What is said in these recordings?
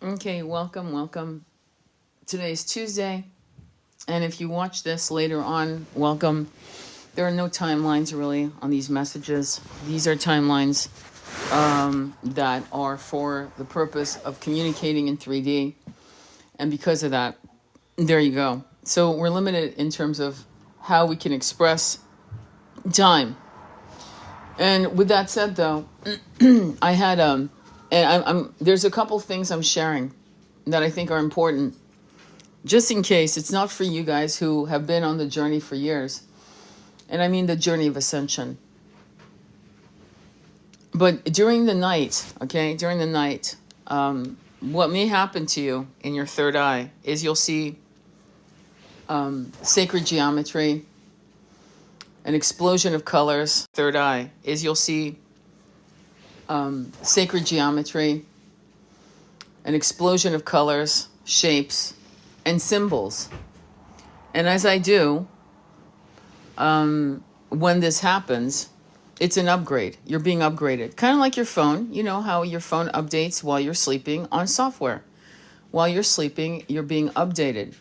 Okay, welcome. Today's Tuesday, and if you watch this later on, welcome. There are no timelines really on these messages. These are timelines that are for the purpose of communicating in 3D, and because of that, there you go. So we're limited in terms of how we can express time. And with that said, though, I had and I'm there's a couple things I'm sharing that I think are important, just in case it's not for you guys who have been on the journey for years. And I mean the journey of ascension. But during the night, what may happen to you in your third eye is you'll see sacred geometry, an explosion of colors. Third eye is you'll see sacred geometry, an explosion of colors, shapes, and symbols. And as I do, when this happens, it's an upgrade. You're being upgraded. Kind of like your phone. You know how your phone updates while you're sleeping on software. While you're sleeping, you're being updated.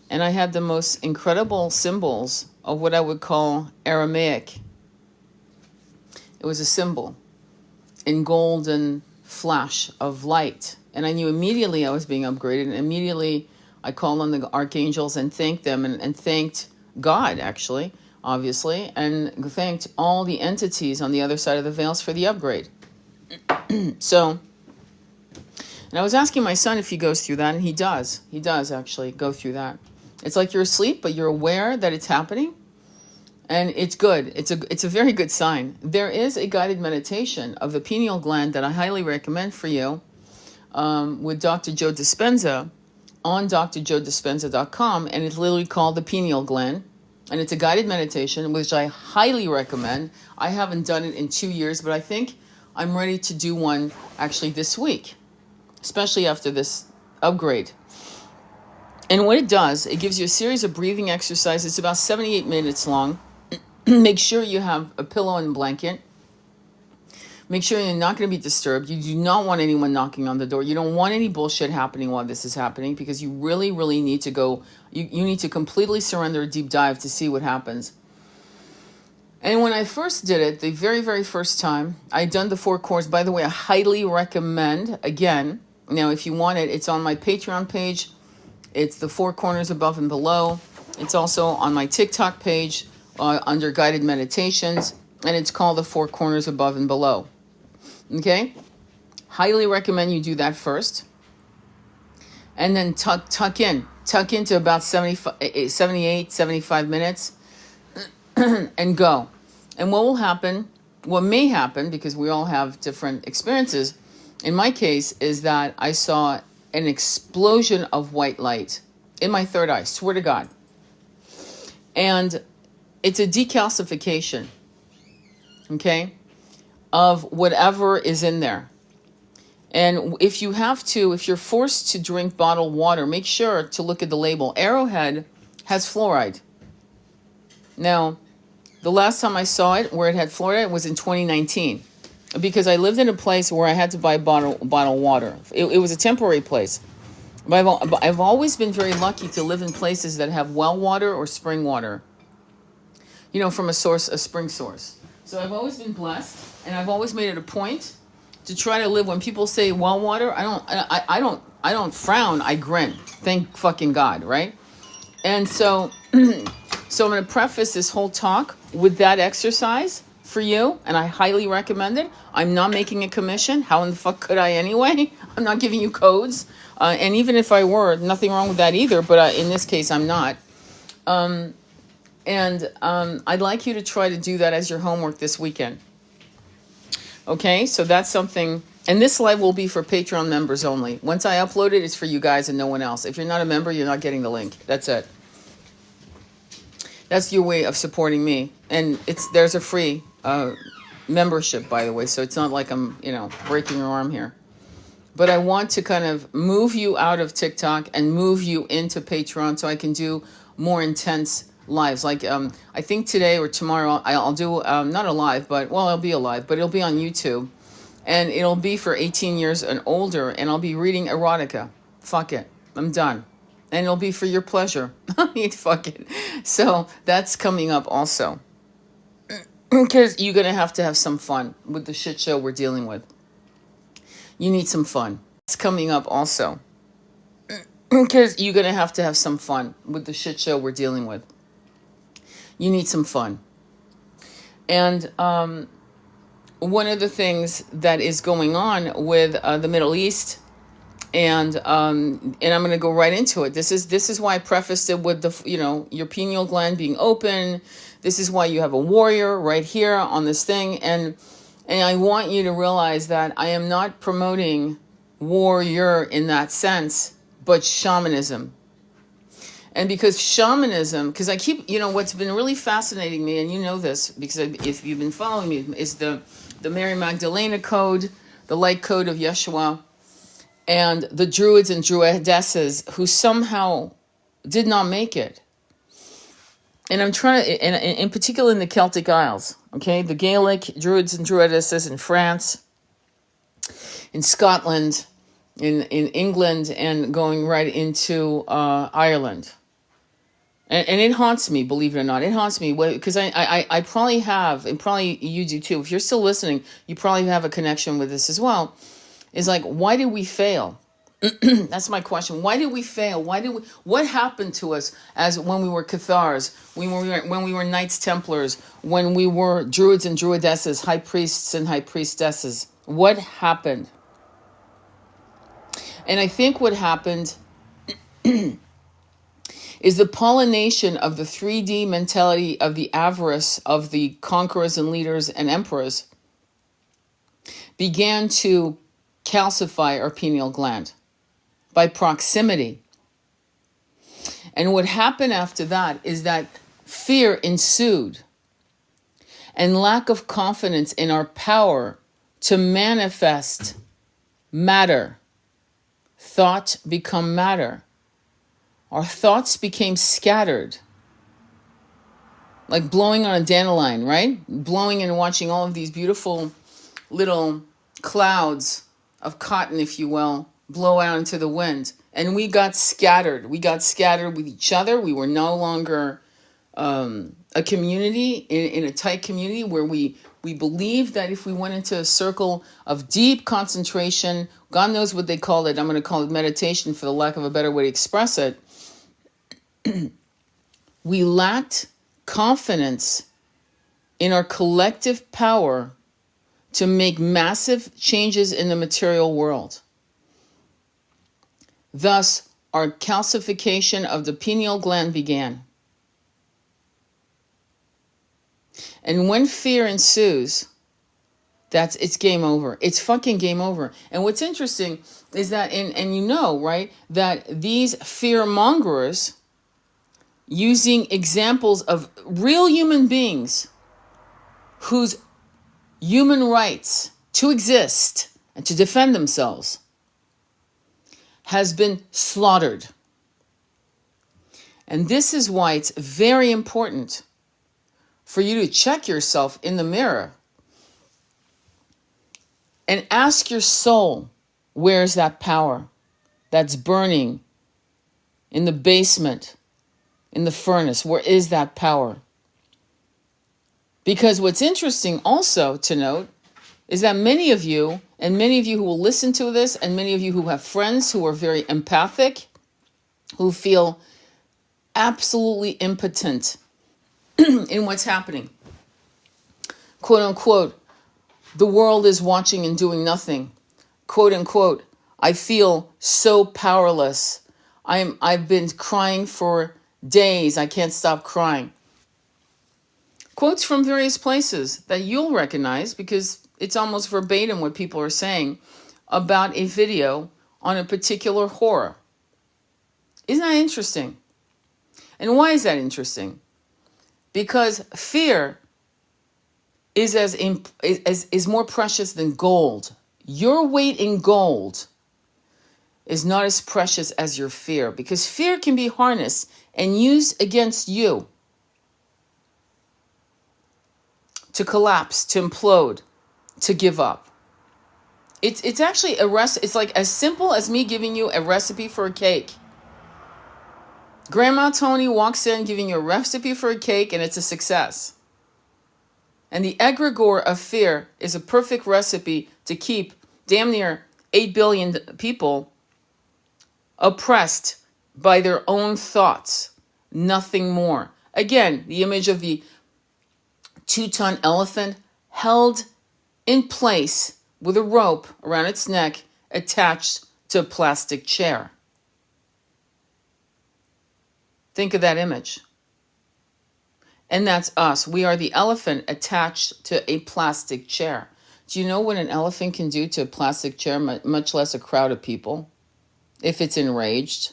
And I had the most incredible symbols of what I would call Aramaic. It was a symbol in golden flash of light. And I knew immediately I was being upgraded. And immediately I called on the archangels and thanked them and thanked God, actually, obviously, and thanked all the entities on the other side of the veils for the upgrade. So, and I was asking my son if he goes through that, and he does. He does actually go through that. It's like you're asleep, but you're aware that it's happening. And it's good. It's a very good sign. There is a guided meditation of the pineal gland that I highly recommend for you with Dr. Joe Dispenza on drjoedispenza.com, and it's literally called the pineal gland. And it's a guided meditation, which I highly recommend. I haven't done it in 2 years, but I think I'm ready to do one actually this week, especially after this upgrade. And what it does, it gives you a series of breathing exercises. It's about 78 minutes long. Make sure you have a pillow and blanket. Make sure you're not going to be disturbed. You do not want anyone knocking on the door. You don't want any bullshit happening while this is happening, because you really, really need to go. You need to completely surrender a deep dive to see what happens. And when I first did it, the very, very first time, I'd done the 4 cores. By the way, I highly recommend, again, now if you want it, it's on my Patreon page. It's the 4 corners above and below. It's also on my TikTok page under guided meditations, and it's called the 4 corners above and below. Okay? Highly recommend you do that first. And then tuck into about 78, 75 minutes and go. And what may happen, because we all have different experiences, in my case, is that I saw an explosion of white light in my third eye, swear to God. And it's a decalcification, okay, of whatever is in there. And if you're forced to drink bottled water, make sure to look at the label. Arrowhead has fluoride. Now, the last time I saw it where it had fluoride was in 2019, because I lived in a place where I had to buy bottled water. It was a temporary place. But I've always been very lucky to live in places that have well water or spring water, from a spring source. So I've always been blessed, and I've always made it a point to try to live. When people say well water, I don't frown. I grin. Thank fucking God, right? And so, so I'm going to preface this whole talk with that exercise for you, and I highly recommend it. I'm not making a commission. How in the fuck could I anyway? I'm not giving you codes. And even if I were, nothing wrong with that either. But in this case, I'm not. And I'd like you to try to do that as your homework this weekend. Okay, so that's something. And this live will be for Patreon members only. Once I upload it, it's for you guys and no one else. If you're not a member, you're not getting the link. That's it. That's your way of supporting me. And there's a free membership, by the way. So it's not like I'm, breaking your arm here. But I want to kind of move you out of TikTok and move you into Patreon so I can do more intense lives. Like I think today or tomorrow I'll do not a live, but it'll be a live, but it'll be on YouTube. And it'll be for 18 years and older, and I'll be reading erotica. Fuck it. I'm done. And it'll be for your pleasure. I mean, fuck it. So that's coming up also. Because you're going to have some fun with the shit show we're dealing with. You need some fun. It's coming up also. Because you're going to have some fun with the shit show we're dealing with. You need some fun. And one of the things that is going on with the Middle East, and I'm going to go right into it. This is why I prefaced it with your pineal gland being open. This is why you have a warrior right here on this thing, and I want you to realize that I am not promoting warrior in that sense, but shamanism. And because shamanism, because I keep, what's been really fascinating me, and you know this because if you've been following me, is the Mary Magdalena code, the light code of Yeshua, and the Druids and Druidesses who somehow did not make it. And I'm trying to, in particular in the Celtic Isles, okay, the Gaelic Druids and Druidesses in France, in Scotland, in England, and going right into Ireland. And it haunts me, believe it or not. It haunts me because I probably have, and probably you do too. If you're still listening, you probably have a connection with this as well. It's like, why did we fail? That's my question. Why did we fail? What happened to us as when we were Cathars, when we were Knights Templars, when we were Druids and Druidesses, high priests and high priestesses? What happened? And I think what happened is the pollination of the 3D mentality of the avarice of the conquerors and leaders and emperors began to calcify our pineal gland by proximity. And what happened after that is that fear ensued and lack of confidence in our power to manifest matter. Thought become matter. Our thoughts became scattered. Like blowing on a dandelion, right? Blowing and watching all of these beautiful little clouds of cotton, if you will, blow out into the wind. And we got scattered. We got scattered with each other. We were no longer a community, in a tight community where we believed that if we went into a circle of deep concentration, God knows what they call it. I'm going to call it meditation for the lack of a better way to express it. We lacked confidence in our collective power to make massive changes in the material world. Thus, our calcification of the pineal gland began. And when fear ensues, it's game over. It's fucking game over. And what's interesting is that, and you know, right, that these fear mongers, using examples of real human beings whose human rights to exist and to defend themselves has been slaughtered. And this is why it's very important for you to check yourself in the mirror and ask your soul, where's that power that's burning in the basement, in the furnace? Where is that power? Because what's interesting also to note is that many of you who will listen to this, and many of you who have friends who are very empathic, who feel absolutely impotent in what's happening. Quote unquote, the world is watching and doing nothing. Quote unquote, I feel so powerless. I've been crying for days. I can't stop crying. Quotes from various places that you'll recognize because it's almost verbatim what people are saying about a video on a particular horror. Isn't that interesting? And why is that interesting? Because fear is more precious than gold. Your weight in gold is not as precious as your fear, because fear can be harnessed and used against you to collapse, to implode, to give up. It's actually it's like as simple as me giving you a recipe for a cake. Grandma Tony walks in giving you a recipe for a cake and it's a success. And the egregore of fear is a perfect recipe to keep damn near 8 billion people oppressed by their own thoughts. Nothing more. Again, the image of the 2-ton elephant held in place with a rope around its neck attached to a plastic chair. Think of that image. And that's us. We are the elephant attached to a plastic chair. Do you know what an elephant can do to a plastic chair, much less a crowd of people, if it's enraged?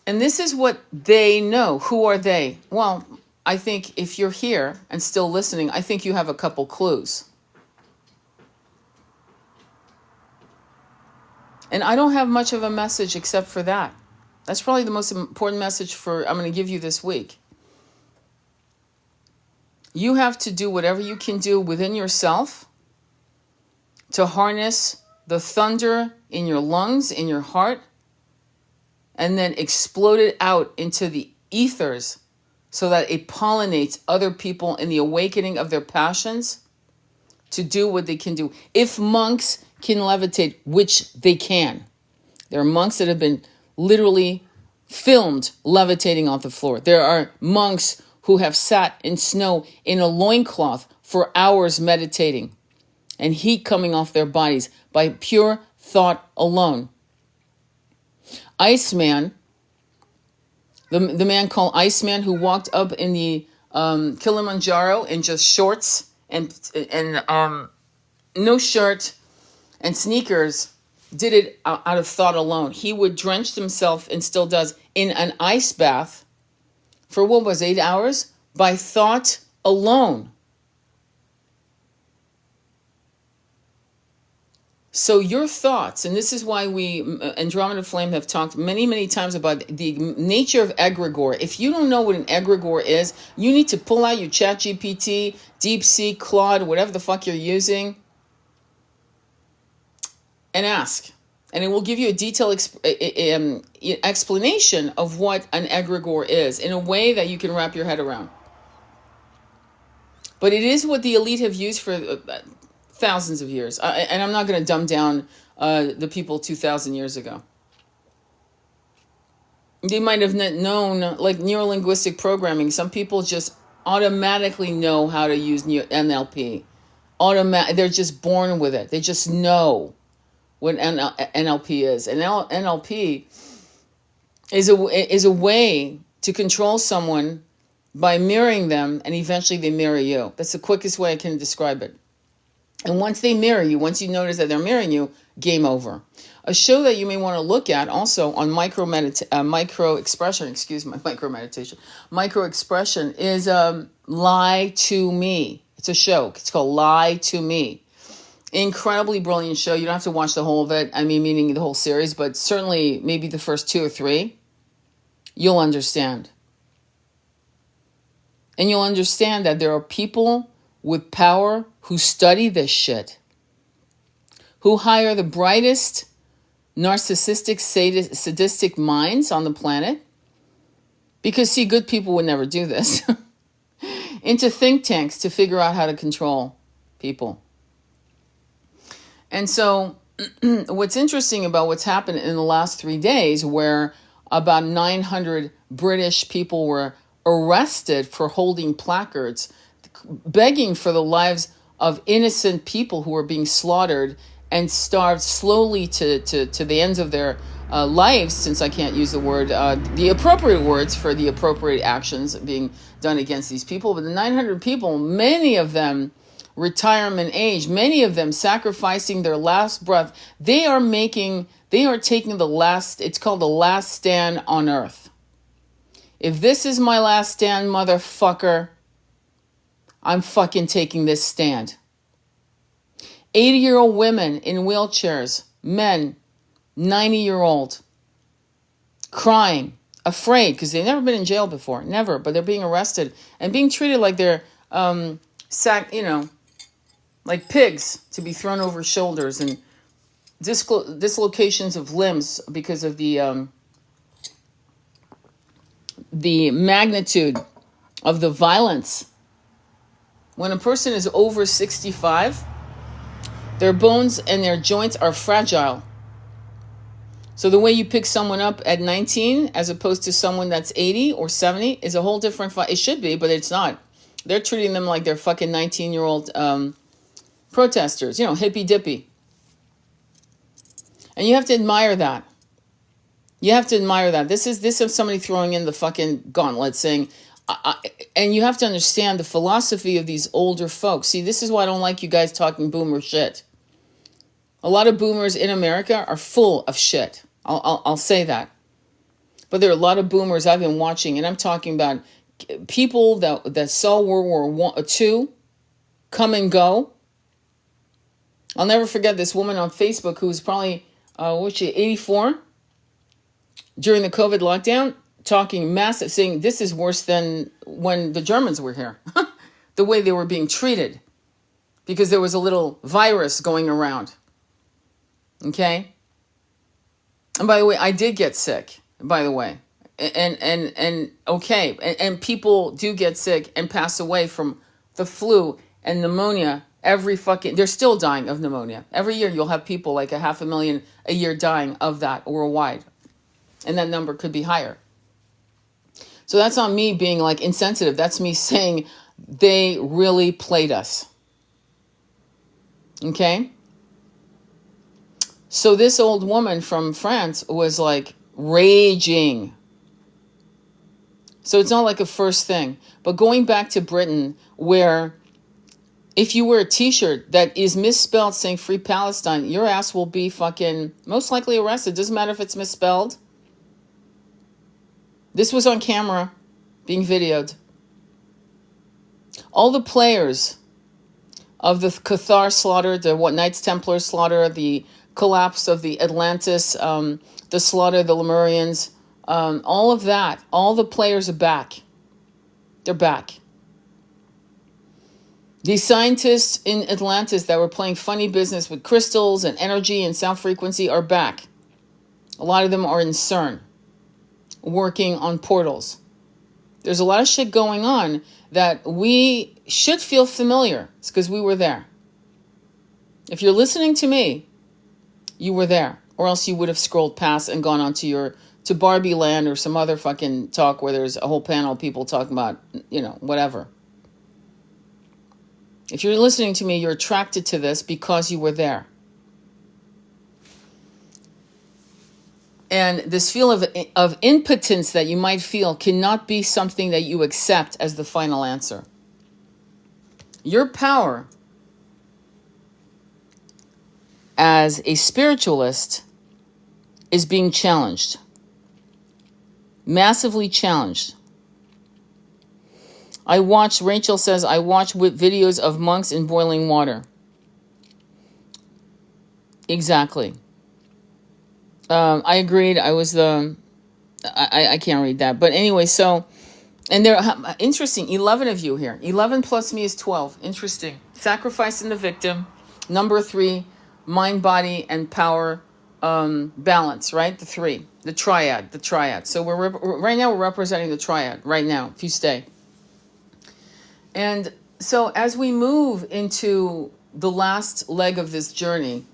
And this is what they know. Who are they? Well, I think if you're here and still listening, I think you have a couple clues. And I don't have much of a message except for that. That's probably the most important message I'm going to give you this week. You have to do whatever you can do within yourself to harness the thunder in your lungs, in your heart, and then explode it out into the ethers so that it pollinates other people in the awakening of their passions to do what they can do. If monks can levitate, which they can. There are monks that have been literally filmed levitating off the floor. There are monks who have sat in snow in a loincloth for hours meditating and heat coming off their bodies by pure thought alone. Iceman, the man called Iceman who walked up in the Kilimanjaro in just shorts and no shirt and sneakers, did it out of thought alone. He would drench himself, and still does, in an ice bath for 8 hours by thought alone. So your thoughts, and this is why we, Andromeda Flame, have talked many, many times about the nature of egregore. If you don't know what an egregore is, you need to pull out your ChatGPT, DeepSeek, Claude, whatever the fuck you're using, and ask. And it will give you a detailed explanation of what an egregore is in a way that you can wrap your head around. But it is what the elite have used for thousands of years. And I'm not going to dumb down the people 2,000 years ago. They might have known, like neurolinguistic programming. Some people just automatically know how to use NLP. They're just born with it. They just know what NLP is. And NLP is a way to control someone by mirroring them, and eventually they mirror you. That's the quickest way I can describe it. And once they mirror you, once you notice that they're mirroring you, game over. A show that you may want to look at also on micro expression is Lie to Me. It's a show. It's called Lie to Me. Incredibly brilliant show. You don't have to watch the whole of it. I mean, meaning the whole series, but certainly maybe the first 2 or 3. You'll understand. And you'll understand that there are people with power who study this shit, who hire the brightest narcissistic, sadistic minds on the planet, because, see, good people would never do this, into think tanks to figure out how to control people. And so what's interesting about what's happened in the last 3 days, where about 900 British people were arrested for holding placards, begging for the lives of innocent people who were being slaughtered and starved slowly to the ends of their lives, since I can't use the appropriate words for the appropriate actions being done against these people. But the 900 people, many of them retirement age, many of them sacrificing their last breath, they are taking the last, it's called the last stand on earth. If this is my last stand, motherfucker, I'm fucking taking this stand. 80-year-old women in wheelchairs, men, 90-year-old, crying, afraid, because they've never been in jail before, never, but they're being arrested and being treated like they're like pigs, to be thrown over shoulders, and dislocations of limbs because of the magnitude of the violence. When a person is over 65, their bones and their joints are fragile. So the way you pick someone up at 19 as opposed to someone that's 80 or 70 is a whole different fight. It should be, but it's not. They're treating them like they're fucking 19-year-old protesters, hippy dippy. And you have to admire that. You have to admire that. This is somebody throwing in the fucking gauntlet saying, and you have to understand the philosophy of these older folks. See, this is why I don't like you guys talking boomer shit. A lot of boomers in America are full of shit. I'll say that. But there are a lot of boomers I've been watching, and I'm talking about people that saw World War II come and go. I'll never forget this woman on Facebook who was probably, 84? During the COVID lockdown, talking massive, saying this is worse than when the Germans were here. The way they were being treated. Because there was a little virus going around. Okay? And by the way, I did get sick, by the way. And people do get sick and pass away from the flu and pneumonia they're still dying of pneumonia. Every year you'll have people like 500,000 a year dying of that worldwide. And that number could be higher. So that's not me being like insensitive. That's me saying they really played us. Okay? So this old woman from France was like raging. So it's not like a first thing. But going back to Britain, where if you wear a t-shirt that is misspelled saying Free Palestine, your ass will be fucking most likely arrested. Doesn't matter if it's misspelled. This was on camera, being videoed. All the players of the Cathar slaughter, the Knights Templar slaughter, the collapse of the Atlantis, the slaughter of the Lemurians, all of that, all the players are back. They're back. These scientists in Atlantis that were playing funny business with crystals and energy and sound frequency are back. A lot of them are in CERN, working on portals. There's a lot of shit going on that we should feel familiar. It's because we were there. If you're listening to me, you were there. Or else you would have scrolled past and gone on to Barbie Land or some other fucking talk where there's a whole panel of people talking about, whatever. If you're listening to me, you're attracted to this because you were there. And this feeling of impotence that you might feel cannot be something that you accept as the final answer. Your power as a spiritualist is being challenged. Massively challenged. Rachel says, I watch videos of monks in boiling water. Exactly. I agreed. I can't read that. But anyway, so, and there are, interesting, 11 of you here. 11 plus me is 12. Interesting. Sacrificing the victim. Number 3, mind, body, and power balance, right? The 3. The triad. So right now we're representing the triad, right now, if you stay. And so as we move into the last leg of this journey,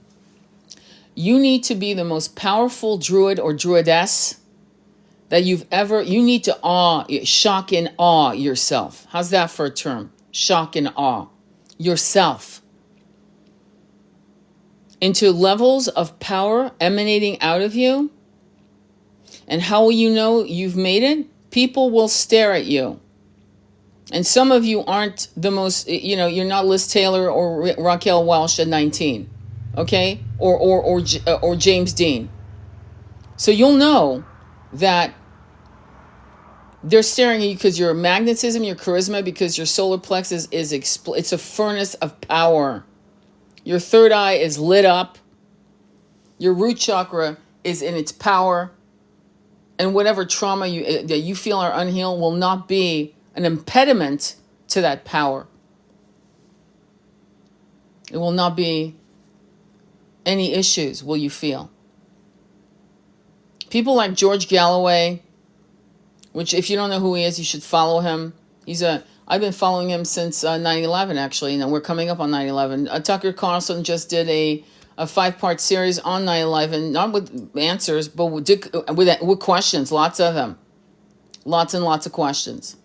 you need to be the most powerful druid or druidess that you need to shock and awe yourself. How's that for a term? Shock and awe yourself into levels of power emanating out of you. And how will you know you've made it? People will stare at you. And some of you aren't the most, you're not Liz Taylor or Raquel Welch at 19, okay? Or James Dean. So you'll know that they're staring at you because your magnetism, your charisma, because your solar plexus it's a furnace of power. Your third eye is lit up. Your root chakra is in its power. And whatever trauma that you feel are unhealed will not be an impediment to that power. It will not be any issues, will you feel? People like George Galloway, which if you don't know who he is, you should follow him. I've been following him since 9/11, actually. And we're coming up on 9/11. Tucker Carlson just did a 5-part series on 9/11, not with answers, but with questions, lots of them. Lots and lots of questions.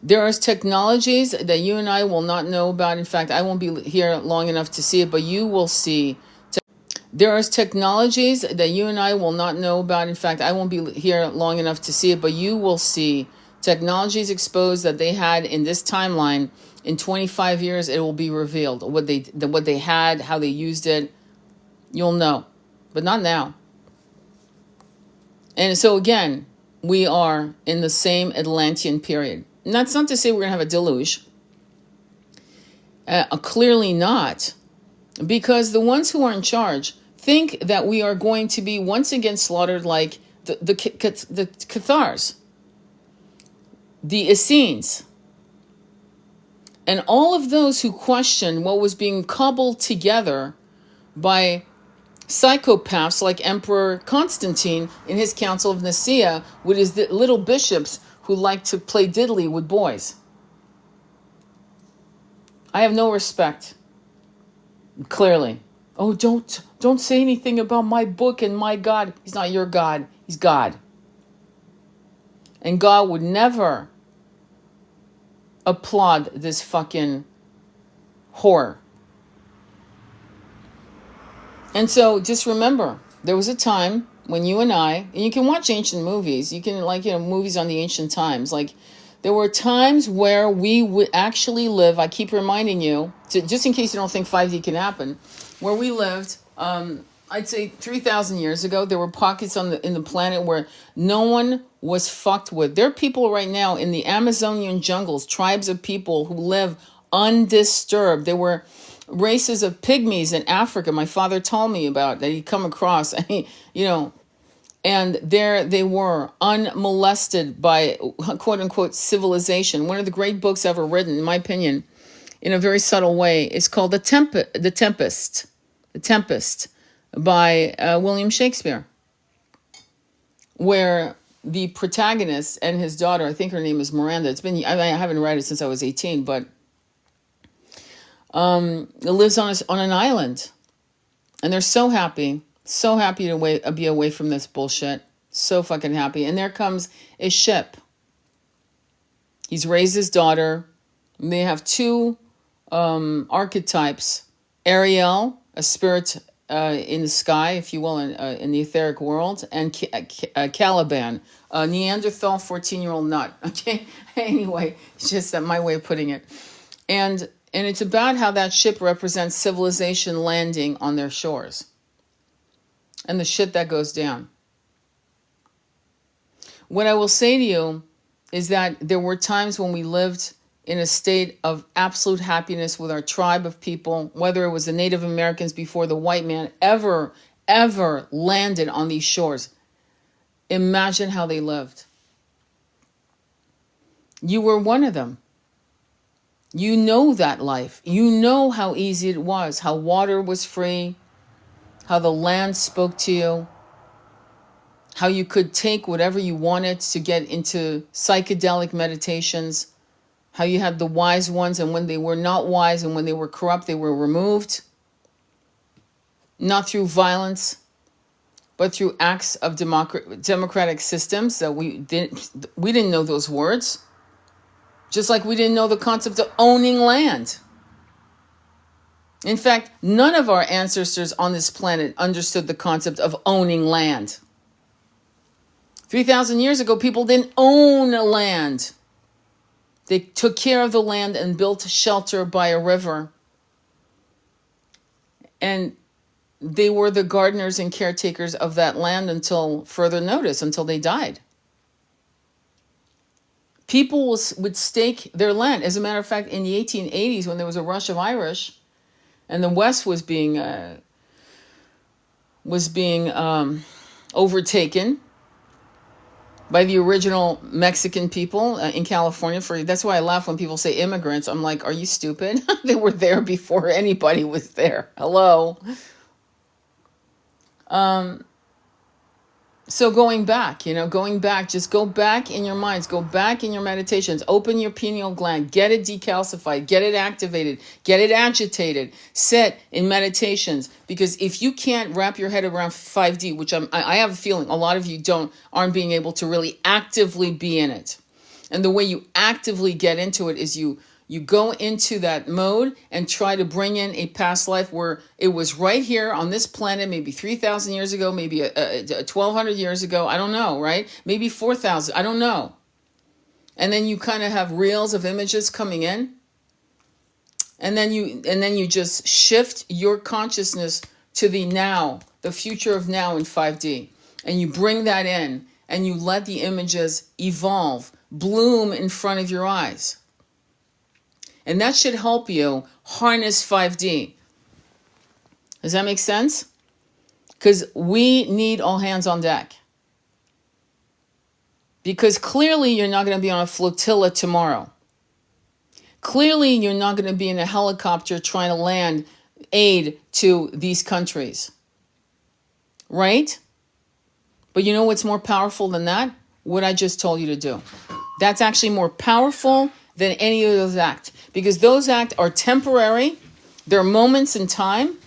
There are technologies that you and I will not know about. In fact, I won't be here long enough to see it, but you will see. There are technologies that you and I will not know about. In fact, I won't be here long enough to see it, but you will see technologies exposed that they had in this timeline. In 25 years, it will be revealed what they had, how they used it. You'll know, but not now. And so again, we are in the same Atlantean period. And that's not to say we're going to have a deluge. Clearly not, because the ones who are in charge think that we are going to be once again slaughtered like the Cathars, the Essenes, and all of those who question what was being cobbled together by psychopaths like Emperor Constantine in his Council of Nicaea with his little bishops who like to play diddly with boys. I have no respect. Clearly. Oh, don't say anything about my book and my God. He's not your God. He's God. And God would never applaud this fucking horror. And so just remember, there was a time when you and you can watch ancient movies. You can movies on the ancient times. There were times where we would actually live. I keep reminding you, just in case you don't think 5D can happen, where we lived, I'd say 3,000 years ago, there were pockets in the planet where no one was fucked with. There are people right now in the Amazonian jungles, tribes of people who live undisturbed. There were races of pygmies in Africa. My father told me about that he'd come across, and there they were, unmolested by quote unquote civilization. One of the great books ever written, in my opinion, in a very subtle way, is called The Tempest by William Shakespeare, where the protagonist and his daughter, I think her name is Miranda. I haven't read it since I was 18, but lives on an island, and they're so happy to be away from this bullshit. So fucking happy. And there comes a ship. He's raised his daughter. And they have two archetypes: Ariel, a spirit in the sky, if you will, in the etheric world, and Caliban, a Neanderthal 14-year-old nut. Okay. Anyway, it's just my way of putting it. And it's about how that ship represents civilization landing on their shores and the shit that goes down. What I will say to you is that there were times when we lived in a state of absolute happiness with our tribe of people, whether it was the Native Americans before the white man ever landed on these shores. Imagine how they lived. You were one of them. You know that life. You know how easy it was, how water was free, how the land spoke to you, how you could take whatever you wanted to get into psychedelic meditations, how you had the wise ones, and when they were not wise and when they were corrupt, they were removed, not through violence, but through acts of democratic systems that we didn't know those words. Just like we didn't know the concept of owning land. In fact, none of our ancestors on this planet understood the concept of owning land. 3,000 years ago, people didn't own land. They took care of the land and built shelter by a river. And they were the gardeners and caretakers of that land until further notice, until they died. People would stake their land. As a matter of fact, in the 1880s, when there was a rush of Irish, and the West was being overtaken, by the original Mexican people in California. That's why I laugh when people say immigrants. I'm like, are you stupid? They were there before anybody was there. Hello. So going back, just go back in your minds, go back in your meditations, open your pineal gland, get it decalcified, get it activated, get it agitated, sit in meditations. Because if you can't wrap your head around 5D, which I have a feeling a lot of you aren't being able to really actively be in it. And the way you actively get into it is you go into that mode and try to bring in a past life where it was right here on this planet, maybe 3,000 years ago, maybe 1,200 years ago. I don't know, right? Maybe 4,000. I don't know. And then you kind of have reels of images coming in. And then you just shift your consciousness to the now, the future of now in 5D. And you bring that in and you let the images evolve, bloom in front of your eyes. And that should help you harness 5D. Does that make sense? Because we need all hands on deck. Because clearly you're not going to be on a flotilla tomorrow. Clearly you're not going to be in a helicopter trying to land aid to these countries. Right? But you know what's more powerful than that? What I just told you to do. That's actually more powerful than any of those acts. Because those acts are temporary. They're moments in time.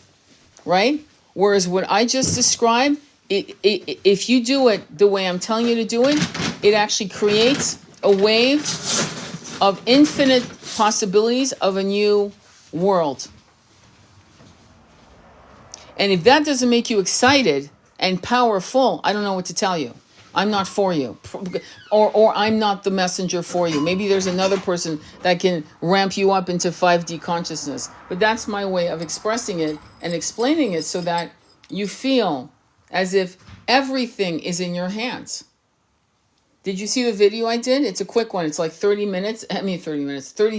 Right? Whereas what I just described, if you do it the way I'm telling you to do it, it actually creates a wave of infinite possibilities of a new world. And if that doesn't make you excited and powerful, I don't know what to tell you. I'm not for you. Or I'm not the messenger for you. Maybe there's another person that can ramp you up into 5D consciousness. But that's my way of expressing it and explaining it so that you feel as if everything is in your hands. Did you see the video I did? It's a quick one. It's like 30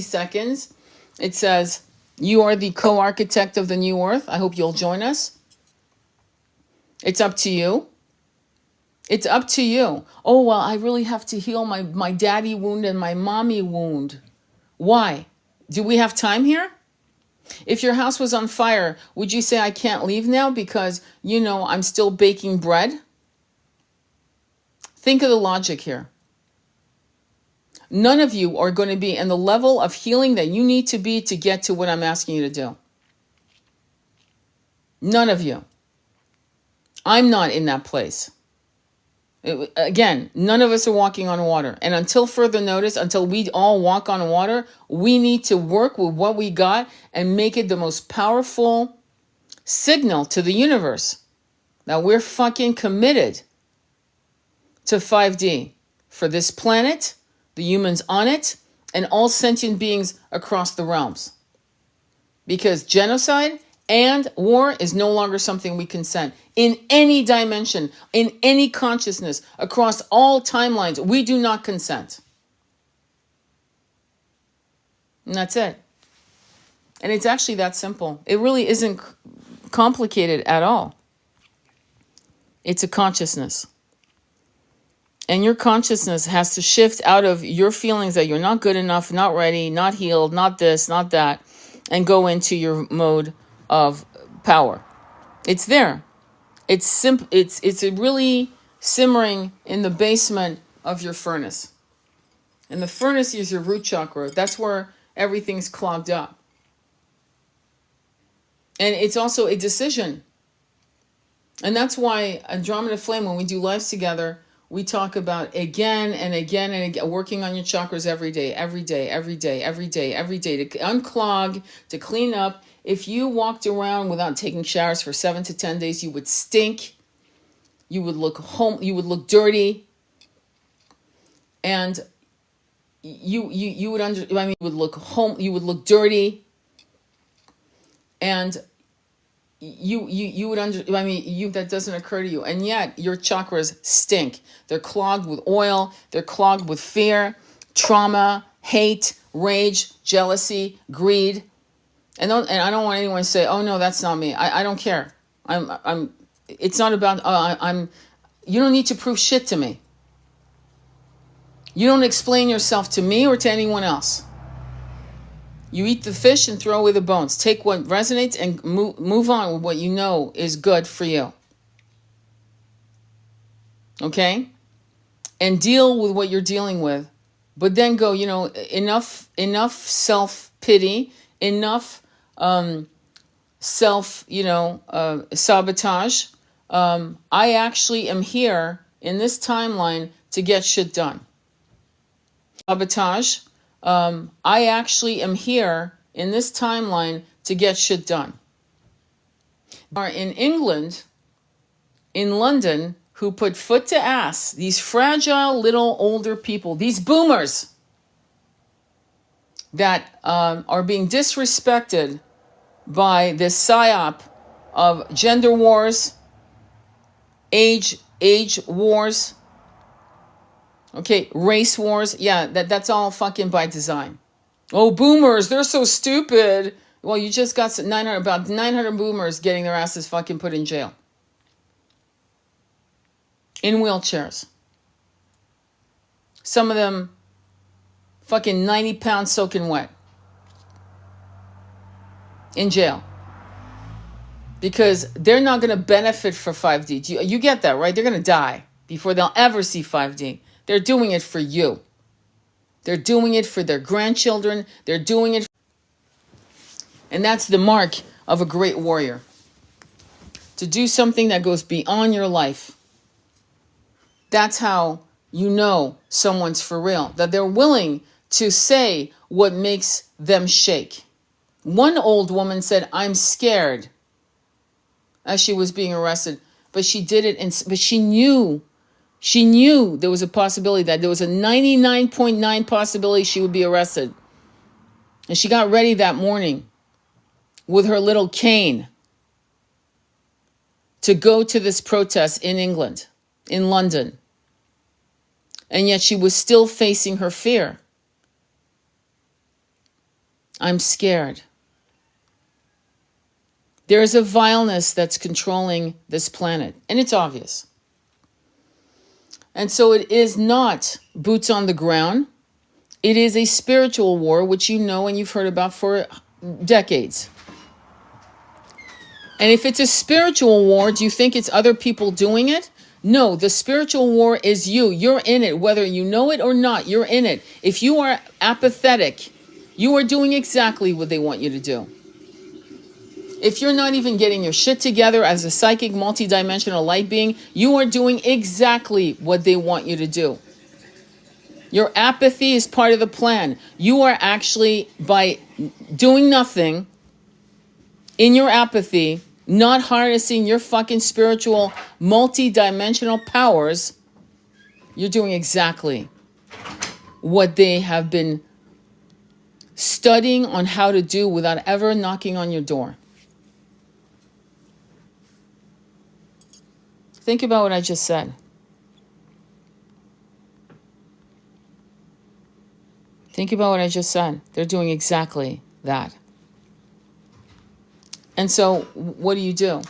seconds. It says, you are the co-architect of the new earth. I hope you'll join us. It's up to you. It's up to you. Oh, well, I really have to heal my daddy wound and my mommy wound. Why? Do we have time here? If your house was on fire, would you say I can't leave now because, I'm still baking bread? Think of the logic here. None of you are going to be in the level of healing that you need to be to get to what I'm asking you to do. None of you. I'm not in that place. Again, none of us are walking on water. And until further notice, until we all walk on water, we need to work with what we got and make it the most powerful signal to the universe that we're fucking committed to 5D for this planet, the humans on it, and all sentient beings across the realms. Because genocide and war is no longer something we consent. In any dimension, in any consciousness, across all timelines, we do not consent. And that's it. And it's actually that simple. It really isn't complicated at all. It's a consciousness. And your consciousness has to shift out of your feelings that you're not good enough, not ready, not healed, not this, not that, and go into your mode of power. It's there. It's really simmering in the basement of your furnace. And the furnace is your root chakra. That's where everything's clogged up. And it's also a decision. And that's why Andromeda Flame, when we do lives together, we talk about again and again and again, working on your chakras every day, every day, every day, every day, every day, to unclog, to clean up. If you walked around without taking showers for 7 to 10 days, you would stink. You would look dirty. And you would look dirty. And that doesn't occur to you. And yet your chakras stink. They're clogged with oil. They're clogged with fear, trauma, hate, rage, jealousy, greed. And I don't want anyone to say, "Oh no, that's not me." I don't care. It's not about. You don't need to prove shit to me. You don't explain yourself to me or to anyone else. You eat the fish and throw away the bones. Take what resonates and move on with what you know is good for you. Okay? And deal with what you're dealing with. But then go, enough self-pity, enough sabotage. I actually am here in this timeline to get shit done. Sabotage. I actually am here in this timeline to get shit done. Are in England, in London, who put foot to ass, these fragile little older people, these boomers that are being disrespected by this psyop of gender wars, age wars, okay, race wars. Yeah, that's all fucking by design. Oh, boomers, they're so stupid. Well, you just got about 900 boomers getting their asses fucking put in jail. In wheelchairs. Some of them fucking 90 pounds soaking wet. In jail. Because they're not going to benefit for 5D. You get that, right? They're going to die before they'll ever see 5D. They're doing it for you. They're doing it for their grandchildren. They're doing it. And that's the mark of a great warrior. To do something that goes beyond your life. That's how you know someone's for real. That they're willing to say what makes them shake. One old woman said, "I'm scared," as she was being arrested. But she did it, but she knew there was a possibility, that there was a 99.9 possibility she would be arrested. And she got ready that morning with her little cane to go to this protest in England, in London. And yet she was still facing her fear. I'm scared. There is a vileness that's controlling this planet, and it's obvious. And so it is not boots on the ground. It is a spiritual war, which you know and you've heard about for decades. And if it's a spiritual war, do you think it's other people doing it? No, the spiritual war is you. You're in it, whether you know it or not. You're in it. If you are apathetic, you are doing exactly what they want you to do. If you're not even getting your shit together as a psychic, multidimensional light being, you are doing exactly what they want you to do. Your apathy is part of the plan. You are actually, by doing nothing in your apathy, not harnessing your fucking spiritual, multi-dimensional powers, you're doing exactly what they have been studying on how to do without ever knocking on your door. Think about what I just said. Think about what I just said. They're doing exactly that. And so, what do you do?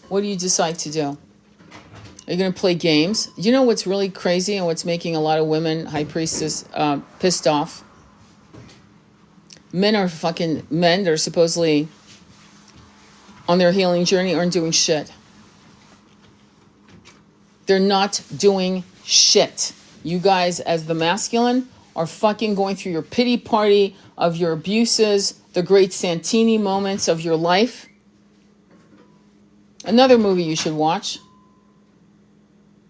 What do you decide to do? Are you going to play games? You know what's really crazy and what's making a lot of women, high priestess, pissed off? Men that are supposedly on their healing journey aren't doing shit. They're not doing shit. You guys, as the masculine, are fucking going through your pity party of your abuses, the great Santini moments of your life. Another movie you should watch.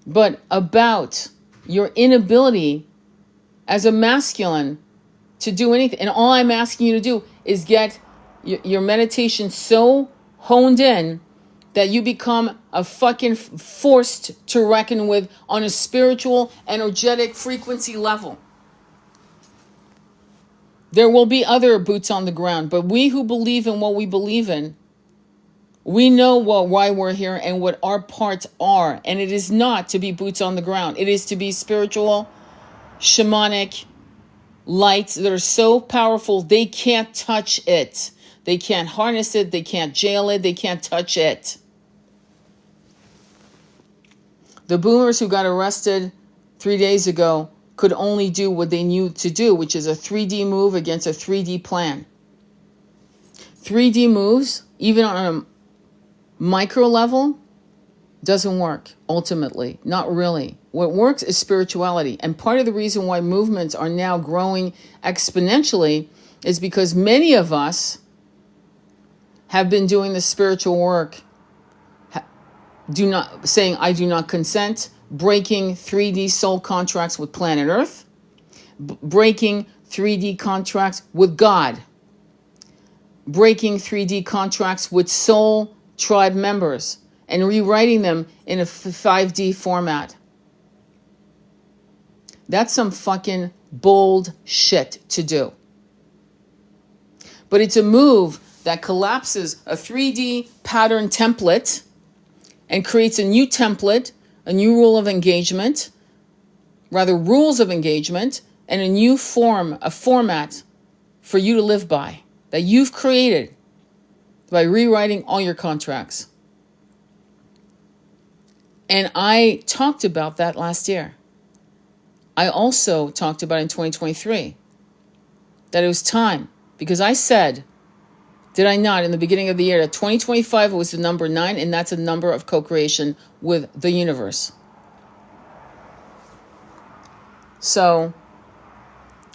But about your inability as a masculine to do anything. And all I'm asking you to do is get your meditation so honed in that you become a fucking force to reckon with on a spiritual, energetic frequency level. There will be other boots on the ground, but we who believe in what we believe in, we know why we're here and what our parts are. And it is not to be boots on the ground. It is to be spiritual, shamanic lights that are so powerful they can't touch it. They can't harness it. They can't jail it. They can't touch it. The boomers who got arrested 3 days ago could only do what they knew to do, which is a 3D move against a 3D plan. 3D moves, even on a micro level, doesn't work ultimately. Not really. What works is spirituality. And part of the reason why movements are now growing exponentially is because many of us have been doing the spiritual work, saying, I do not consent, breaking 3D soul contracts with planet Earth, breaking 3D contracts with God, breaking 3D contracts with soul tribe members, and rewriting them in a 5D format. That's some fucking bold shit to do. But it's a move that collapses a 3D pattern template and creates a new template, a new rules of engagement, and a new a format for you to live by, that you've created by rewriting all your contracts. And I talked about that last year. I also talked about in 2023 that it was time, because I said, did I not, in the beginning of the year, that 2025 was the number 9, and that's a number of co-creation with the universe. So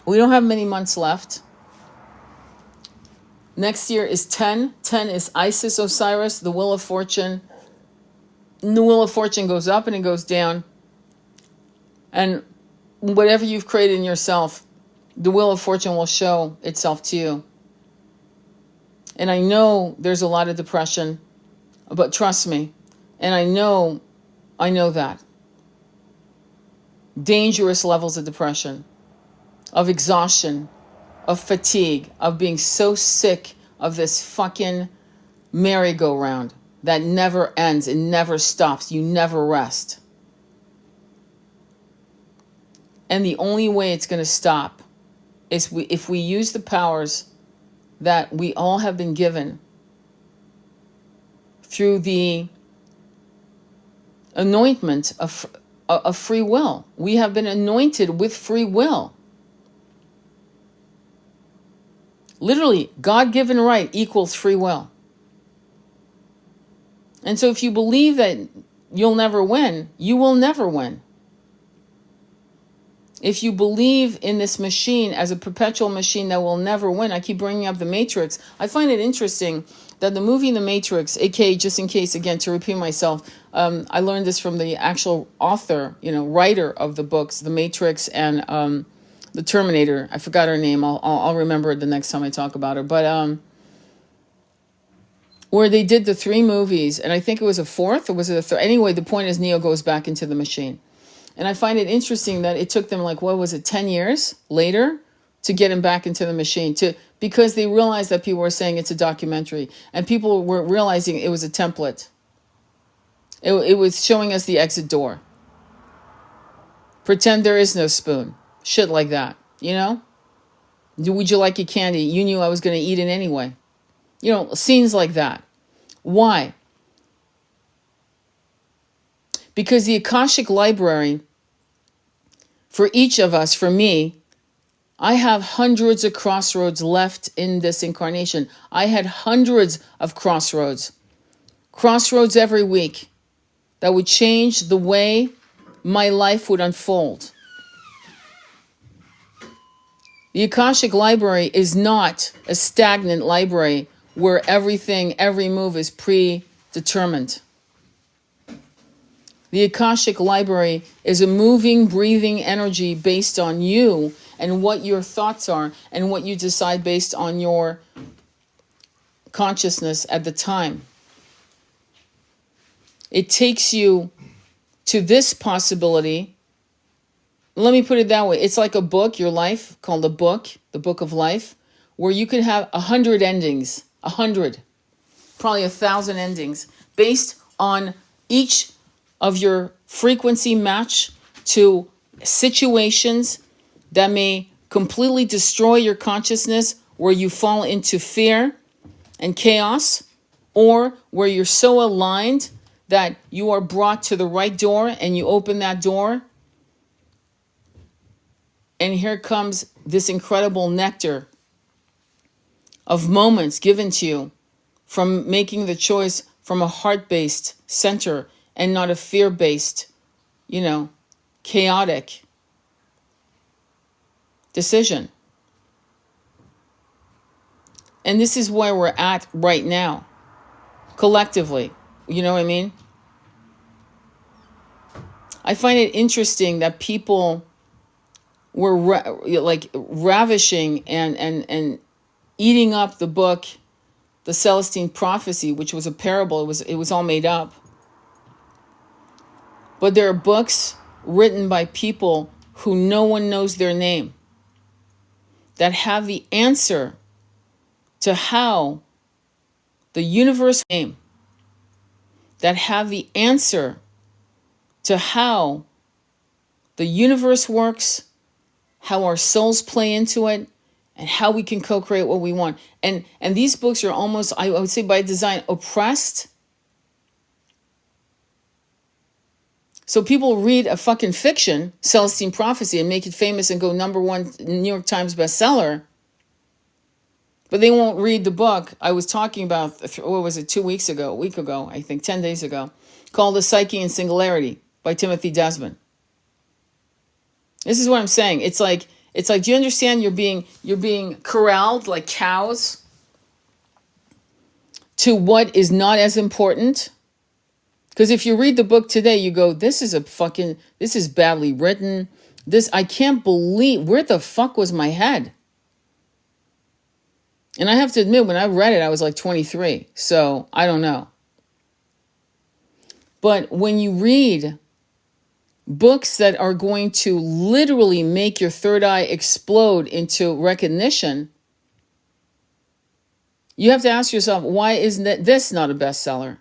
we don't have many months left. Next year is 10. 10 is Isis, Osiris, the Wheel of Fortune. And the Wheel of Fortune goes up and it goes down. And whatever you've created in yourself, the Wheel of Fortune will show itself to you. And I know there's a lot of depression, but trust me, and I know that. Dangerous levels of depression, of exhaustion, of fatigue, of being so sick of this fucking merry-go-round that never ends, it never stops, you never rest. And the only way it's going to stop is if we use the powers that we all have been given through the anointment of free will. We have been anointed with free will. Literally, God-given right equals free will. And so if you believe that you'll never win, you will never win. If you believe in this machine as a perpetual machine that will never win, I keep bringing up The Matrix. I find it interesting that the movie The Matrix, aka, just in case, again, to repeat myself, I learned this from the actual author, writer of the books, The Matrix and The Terminator. I forgot her name. I'll remember it the next time I talk about her. But where they did the 3 movies, and I think it was a 4th, or was it a 3rd? Anyway, the point is Neo goes back into the machine. And I find it interesting that it took them 10 years later to get him back into the machine, because they realized that people were saying it's a documentary, and people were realizing it was a template. It was showing us the exit door. Pretend there is no spoon. Shit like that, Would you like a candy? You knew I was going to eat it anyway. Scenes like that. Why? Because the Akashic Library, for each of us, for me, I have hundreds of crossroads left in this incarnation. I had hundreds of crossroads every week that would change the way my life would unfold. The Akashic Library is not a stagnant library where every move is predetermined. The Akashic Library is a moving, breathing energy based on you and what your thoughts are and what you decide based on your consciousness at the time. It takes you to this possibility. Let me put it that way. It's like a book, your life, called a book, the book of life, where you could have 100 endings, 100, probably 1,000 endings, based on each of your frequency match to situations that may completely destroy your consciousness, where you fall into fear and chaos, or where you're so aligned that you are brought to the right door and you open that door And here comes this incredible nectar of moments given to you from making the choice from a heart-based center and not a fear-based, chaotic decision. And this is where we're at right now, collectively. You know what I mean? I find it interesting that people were ravishing and eating up the book, The Celestine Prophecy, which was a parable. It was all made up. But there are books written by people who no one knows their name, that have the answer to how the universe came, that have the answer to how the universe works, how our souls play into it, and how we can co-create what we want. And these books are almost, I would say by design, oppressed. So people read a fucking fiction, Celestine Prophecy, and make it famous and go #1 New York Times bestseller. But they won't read the book I was talking about, what was it, a week ago, I think, 10 days ago, called The Psyche and Singularity by Timothy Desmond. This is what I'm saying. It's like, do you understand you're being corralled like cows to what is not as important? Because if you read the book today, you go, this is badly written. I can't believe, where the fuck was my head? And I have to admit, when I read it, I was like 23. So I don't know. But when you read books that are going to literally make your third eye explode into recognition, you have to ask yourself, why isn't this not a bestseller?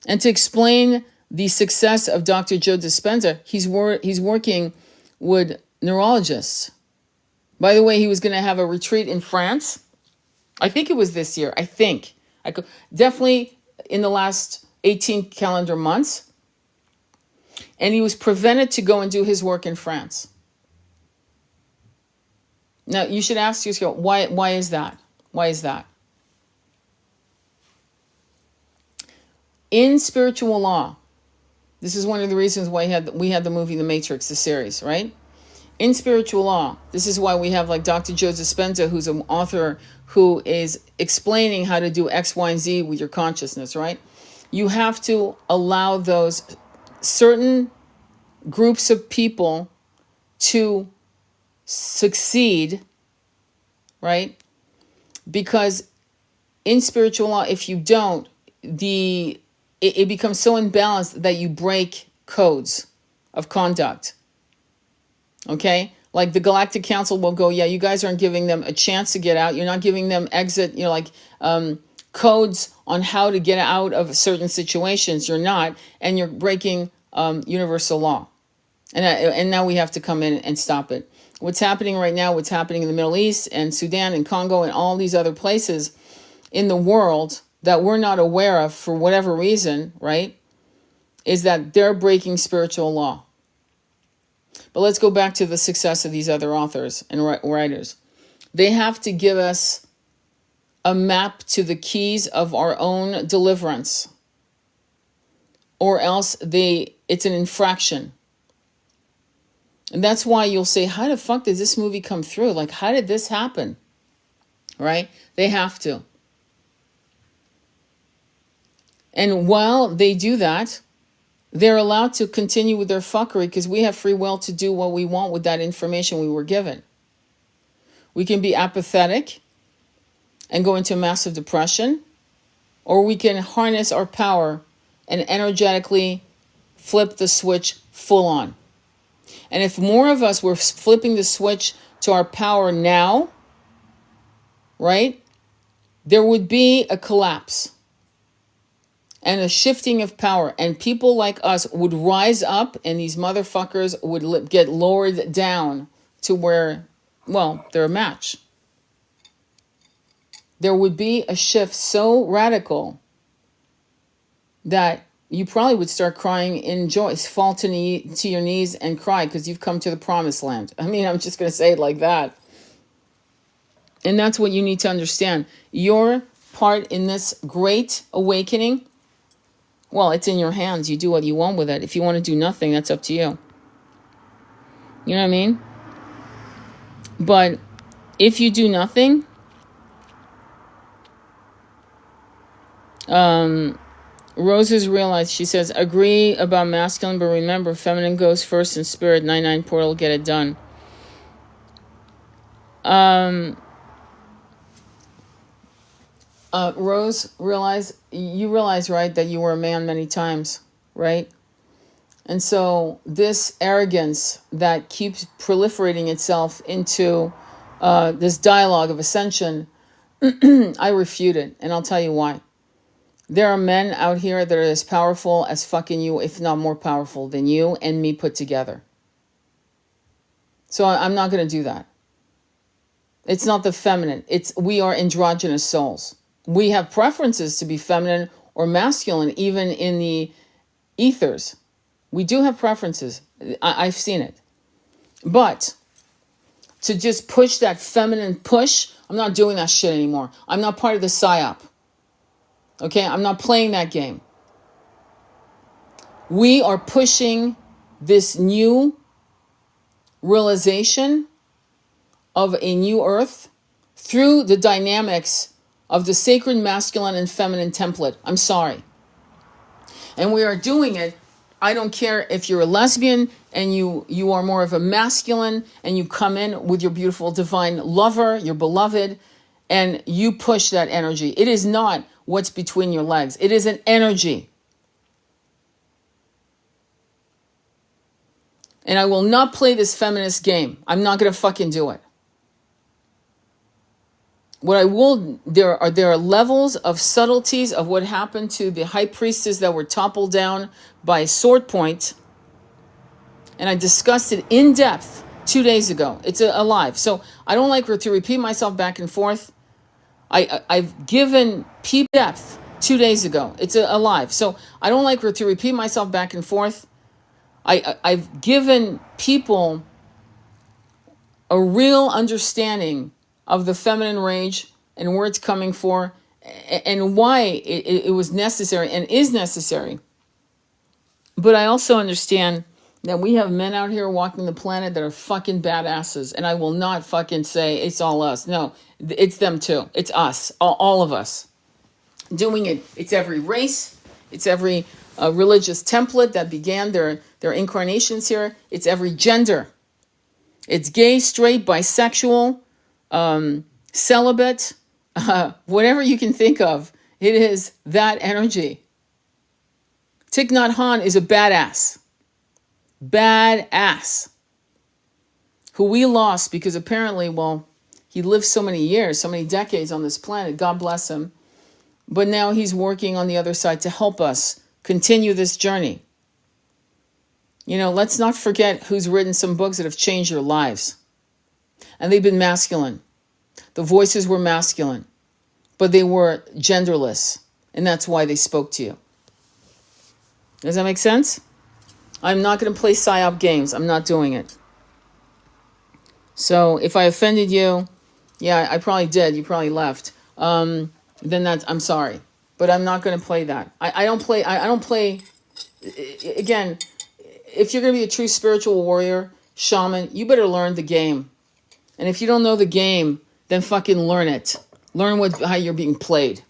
And to explain the success of Dr. Joe Dispenza, he's working with neurologists. By the way, he was going to have a retreat in France. I think it was this year. Definitely in the last 18 calendar months. And he was prevented to go and do his work in France. Now, you should ask yourself, why is that? Why is that? In spiritual law, this is one of the reasons why we had the movie The Matrix, the series, right? In spiritual law, this is why we have like Dr. Joe Dispenza, who's an author who is explaining how to do X, Y, and Z with your consciousness, right? You have to allow those certain groups of people to succeed, right? Because in spiritual law, if you don't, it becomes so imbalanced that you break codes of conduct. Okay? Like the Galactic Council will go, yeah, you guys aren't giving them a chance to get out. You're not giving them exit, codes on how to get out of certain situations. You're not. And you're breaking universal law. And now we have to come in and stop it. What's happening right now, what's happening in the Middle East and Sudan and Congo and all these other places in the world that we're not aware of for whatever reason, right, is that they're breaking spiritual law. But let's go back to the success of these other authors and writers. They have to give us a map to the keys of our own deliverance, or else it's an infraction. And that's why you'll say, how the fuck did this movie come through? Like, how did this happen? Right? They have to. And while they do that, they're allowed to continue with their fuckery because we have free will to do what we want with that information we were given. We can be apathetic and go into massive depression, or we can harness our power and energetically flip the switch full on. And if more of us were flipping the switch to our power now, right, there would be a collapse and a shifting of power. And people like us would rise up and these motherfuckers would get lowered down to where, well, they're a match. There would be a shift so radical that you probably would start crying in joy, fall to your knees and cry because you've come to the promised land. I mean, I'm just going to say it like that. And that's what you need to understand. Your part in this great awakening, well, it's in your hands. You do what you want with it. If you want to do nothing, that's up to you. You know what I mean? But if you do nothing, Rose has realized, she says, agree about masculine, but remember, feminine goes first in spirit. 99 portal, get it done. Rose, you realize, right, that you were a man many times, right? And so this arrogance that keeps proliferating itself into this dialogue of ascension, I refute it, and I'll tell you why. There are men out here that are as powerful as fucking you, if not more powerful than you and me put together. So I'm not going to do that. It's not the feminine. We are androgynous souls. We have preferences to be feminine or masculine, even in the ethers. We do have preferences. I've seen it. But to just push that feminine push, I'm not doing that shit anymore. I'm not part of the psyop. Okay, I'm not playing that game. We are pushing this new realization of a new earth through the dynamics of the sacred masculine and feminine template. I'm sorry. And we are doing it. I don't care if you're a lesbian and you are more of a masculine and you come in with your beautiful divine lover, your beloved, and you push that energy. It is not what's between your legs. It is an energy. And I will not play this feminist game. I'm not going to fucking do it. What I will, there are levels of subtleties of what happened to the high priestess that were toppled down by Sword Point. And I discussed it in depth 2 days ago. It's alive. So I don't like to repeat myself back and forth. I've given people depth 2 days ago. It's alive. So I don't like to repeat myself back and forth. I've given people a real understanding of the feminine rage and where it's coming for and why it was necessary and is necessary. But I also understand that we have men out here walking the planet that are fucking badasses. And I will not fucking say it's all us. No, it's them too. It's us, all of us doing it. It's every race. It's every religious template that began their incarnations here. It's every gender. It's gay, straight, bisexual, celibate, whatever you can think of. It is that energy. Thich Nhat Hanh is a badass. Badass. Who we lost because apparently, well, he lived so many years, so many decades on this planet. God bless him. But now he's working on the other side to help us continue this journey. You know, let's not forget who's written some books that have changed your lives. And they've been masculine. The voices were masculine, but they were genderless. And that's why they spoke to you. Does that make sense? I'm not going to play psyop games. I'm not doing it. So if I offended you, yeah, I probably did. You probably left. Then I'm sorry. But I'm not going to play that. I don't play, again, if you're going to be a true spiritual warrior, shaman, you better learn the game. And if you don't know the game, then fucking learn it. Learn how you're being played.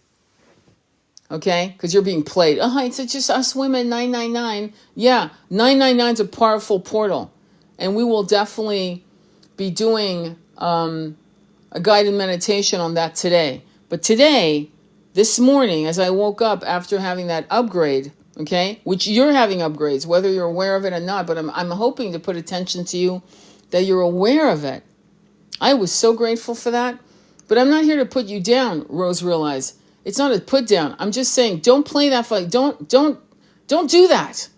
Okay? Because you're being played. Oh, it's just us women, 999. Yeah, 999 is a powerful portal. And we will definitely be doing a guided meditation on that today. But today, this morning, as I woke up after having that upgrade, okay, which you're having upgrades, whether you're aware of it or not, but I'm hoping to put attention to you that you're aware of it. I was so grateful for that. But I'm not here to put you down, Rose realized. It's not a put down. I'm just saying, don't play that fight. Don't do that.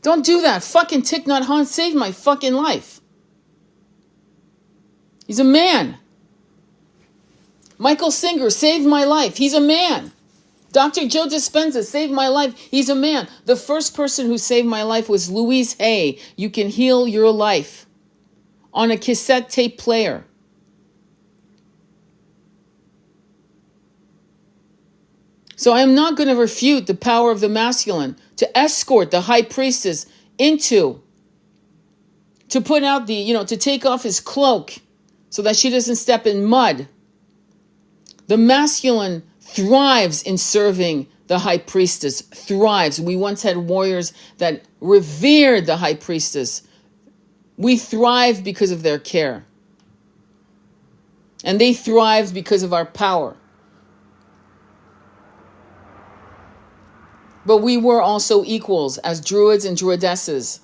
Don't do that. Fucking Thich Nhat Hanh saved my fucking life. He's a man. Michael Singer saved my life. He's a man. Dr. Joe Dispenza saved my life. He's a man. The first person who saved my life was Louise Hay. You can heal your life on a cassette tape player. So I am not going to refute the power of the masculine to escort the high priestess into, to put out the, to take off his cloak so that she doesn't step in mud. The masculine thrives in serving the high priestess, thrives. We once had warriors that revered the high priestess. We thrive because of their care. And they thrived because of our power. But we were also equals as druids and druidesses.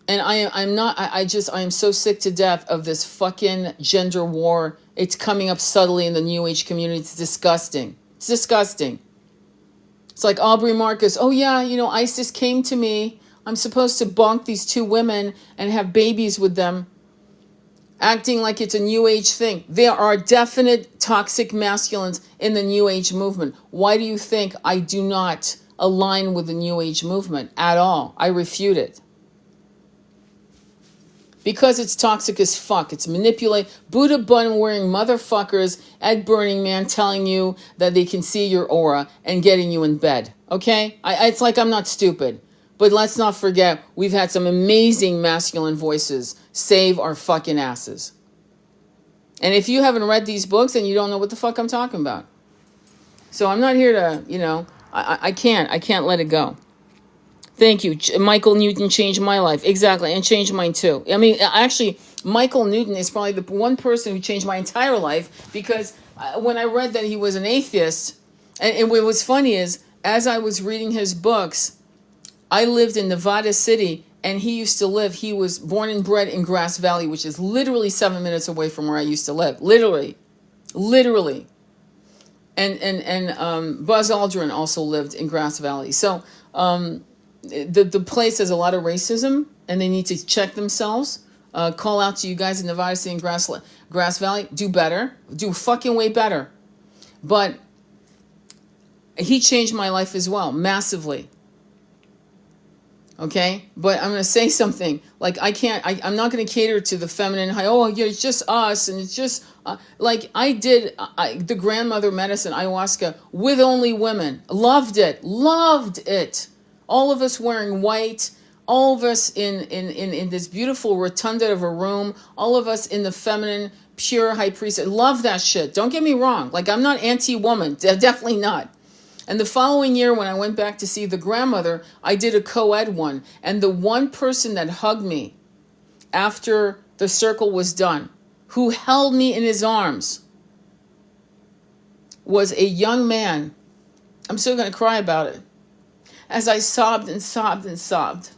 And I am so sick to death of this fucking gender war. It's coming up subtly in the New Age community. It's disgusting. It's disgusting. It's like Aubrey Marcus. Oh yeah, Isis came to me. I'm supposed to bonk these two women and have babies with them. Acting like it's a New Age thing. There are definite toxic masculines in the New Age movement. Why do you think I do not align with the New Age movement at all? I refute it. Because it's toxic as fuck. It's manipulate. Buddha bun wearing motherfuckers at Burning Man telling you that they can see your aura and getting you in bed. Okay? It's like I'm not stupid. But let's not forget, we've had some amazing masculine voices save our fucking asses. And if you haven't read these books, then you don't know what the fuck I'm talking about. So I'm not here to, I can't let it go. Thank you. Michael Newton changed my life. Exactly. And changed mine too. I mean, actually, Michael Newton is probably the one person who changed my entire life, because when I read that he was an atheist, and what was funny is, as I was reading his books, I lived in Nevada City, and he was born and bred in Grass Valley, which is literally 7 minutes away from where I used to live. Literally. And Buzz Aldrin also lived in Grass Valley. So the place has a lot of racism, and they need to check themselves. Call out to you guys in Nevada City and Grass Valley. Do better. Do fucking way better. But he changed my life as well, massively. Okay, but I'm going to say something. Like, I'm not going to cater to the feminine high. Oh, yeah, it's just us. And it's just like I did the grandmother medicine, ayahuasca, with only women. Loved it. All of us wearing white. All of us in this beautiful rotunda of a room. All of us in the feminine, pure high priestess. Love that shit. Don't get me wrong. Like, I'm not anti-woman. Definitely not. And the following year, when I went back to see the grandmother, I did a co-ed one. And the one person that hugged me after the circle was done, who held me in his arms, was a young man. I'm still going to cry about it. As I sobbed and sobbed and sobbed.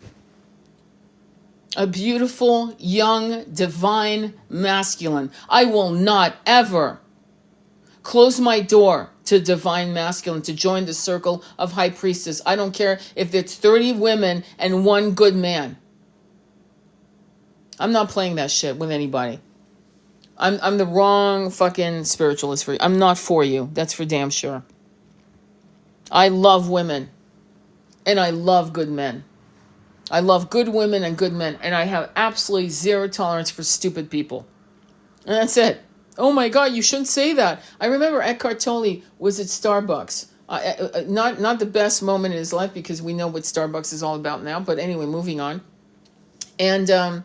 A beautiful, young, divine masculine. I will not ever close my door to divine masculine, to join the circle of high priestess. I don't care if it's 30 women and one good man. I'm not playing that shit with anybody. I'm the wrong fucking spiritualist for you. I'm not for you. That's for damn sure. I love women. And I love good men. I love good women and good men. And I have absolutely zero tolerance for stupid people. And that's it. Oh my God, you shouldn't say that. I remember Eckhart Tolle was at Starbucks. Not the best moment in his life, because we know what Starbucks is all about now. But anyway, moving on. And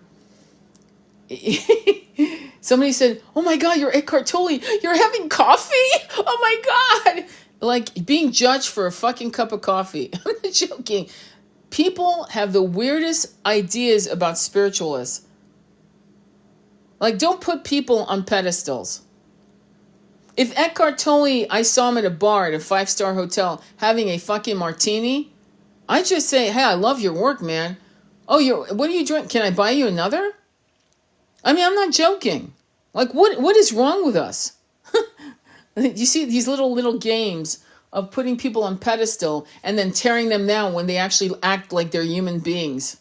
somebody said, oh my God, you're Eckhart Tolle. You're having coffee? Oh my God. Like being judged for a fucking cup of coffee. I'm not joking. People have the weirdest ideas about spiritualists. Like, don't put people on pedestals. If Eckhart Tolle, I saw him at a bar at a 5-star hotel having a fucking martini, I just say, hey, I love your work, man. Oh, what do you drink? Can I buy you another? I mean, I'm not joking. Like, what is wrong with us? You see these little games of putting people on pedestal and then tearing them down when they actually act like they're human beings.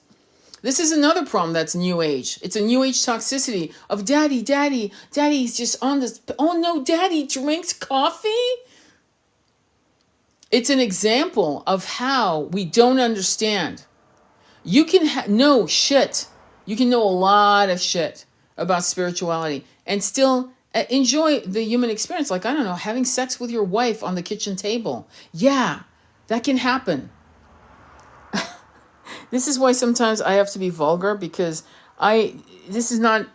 This is another problem that's new age. It's a new age toxicity of daddy's just on this. Oh no, daddy drinks coffee. It's an example of how we don't understand. You can know shit. You can know a lot of shit about spirituality and still enjoy the human experience. Like, I don't know, having sex with your wife on the kitchen table. Yeah, that can happen. This is why sometimes I have to be vulgar, because I can't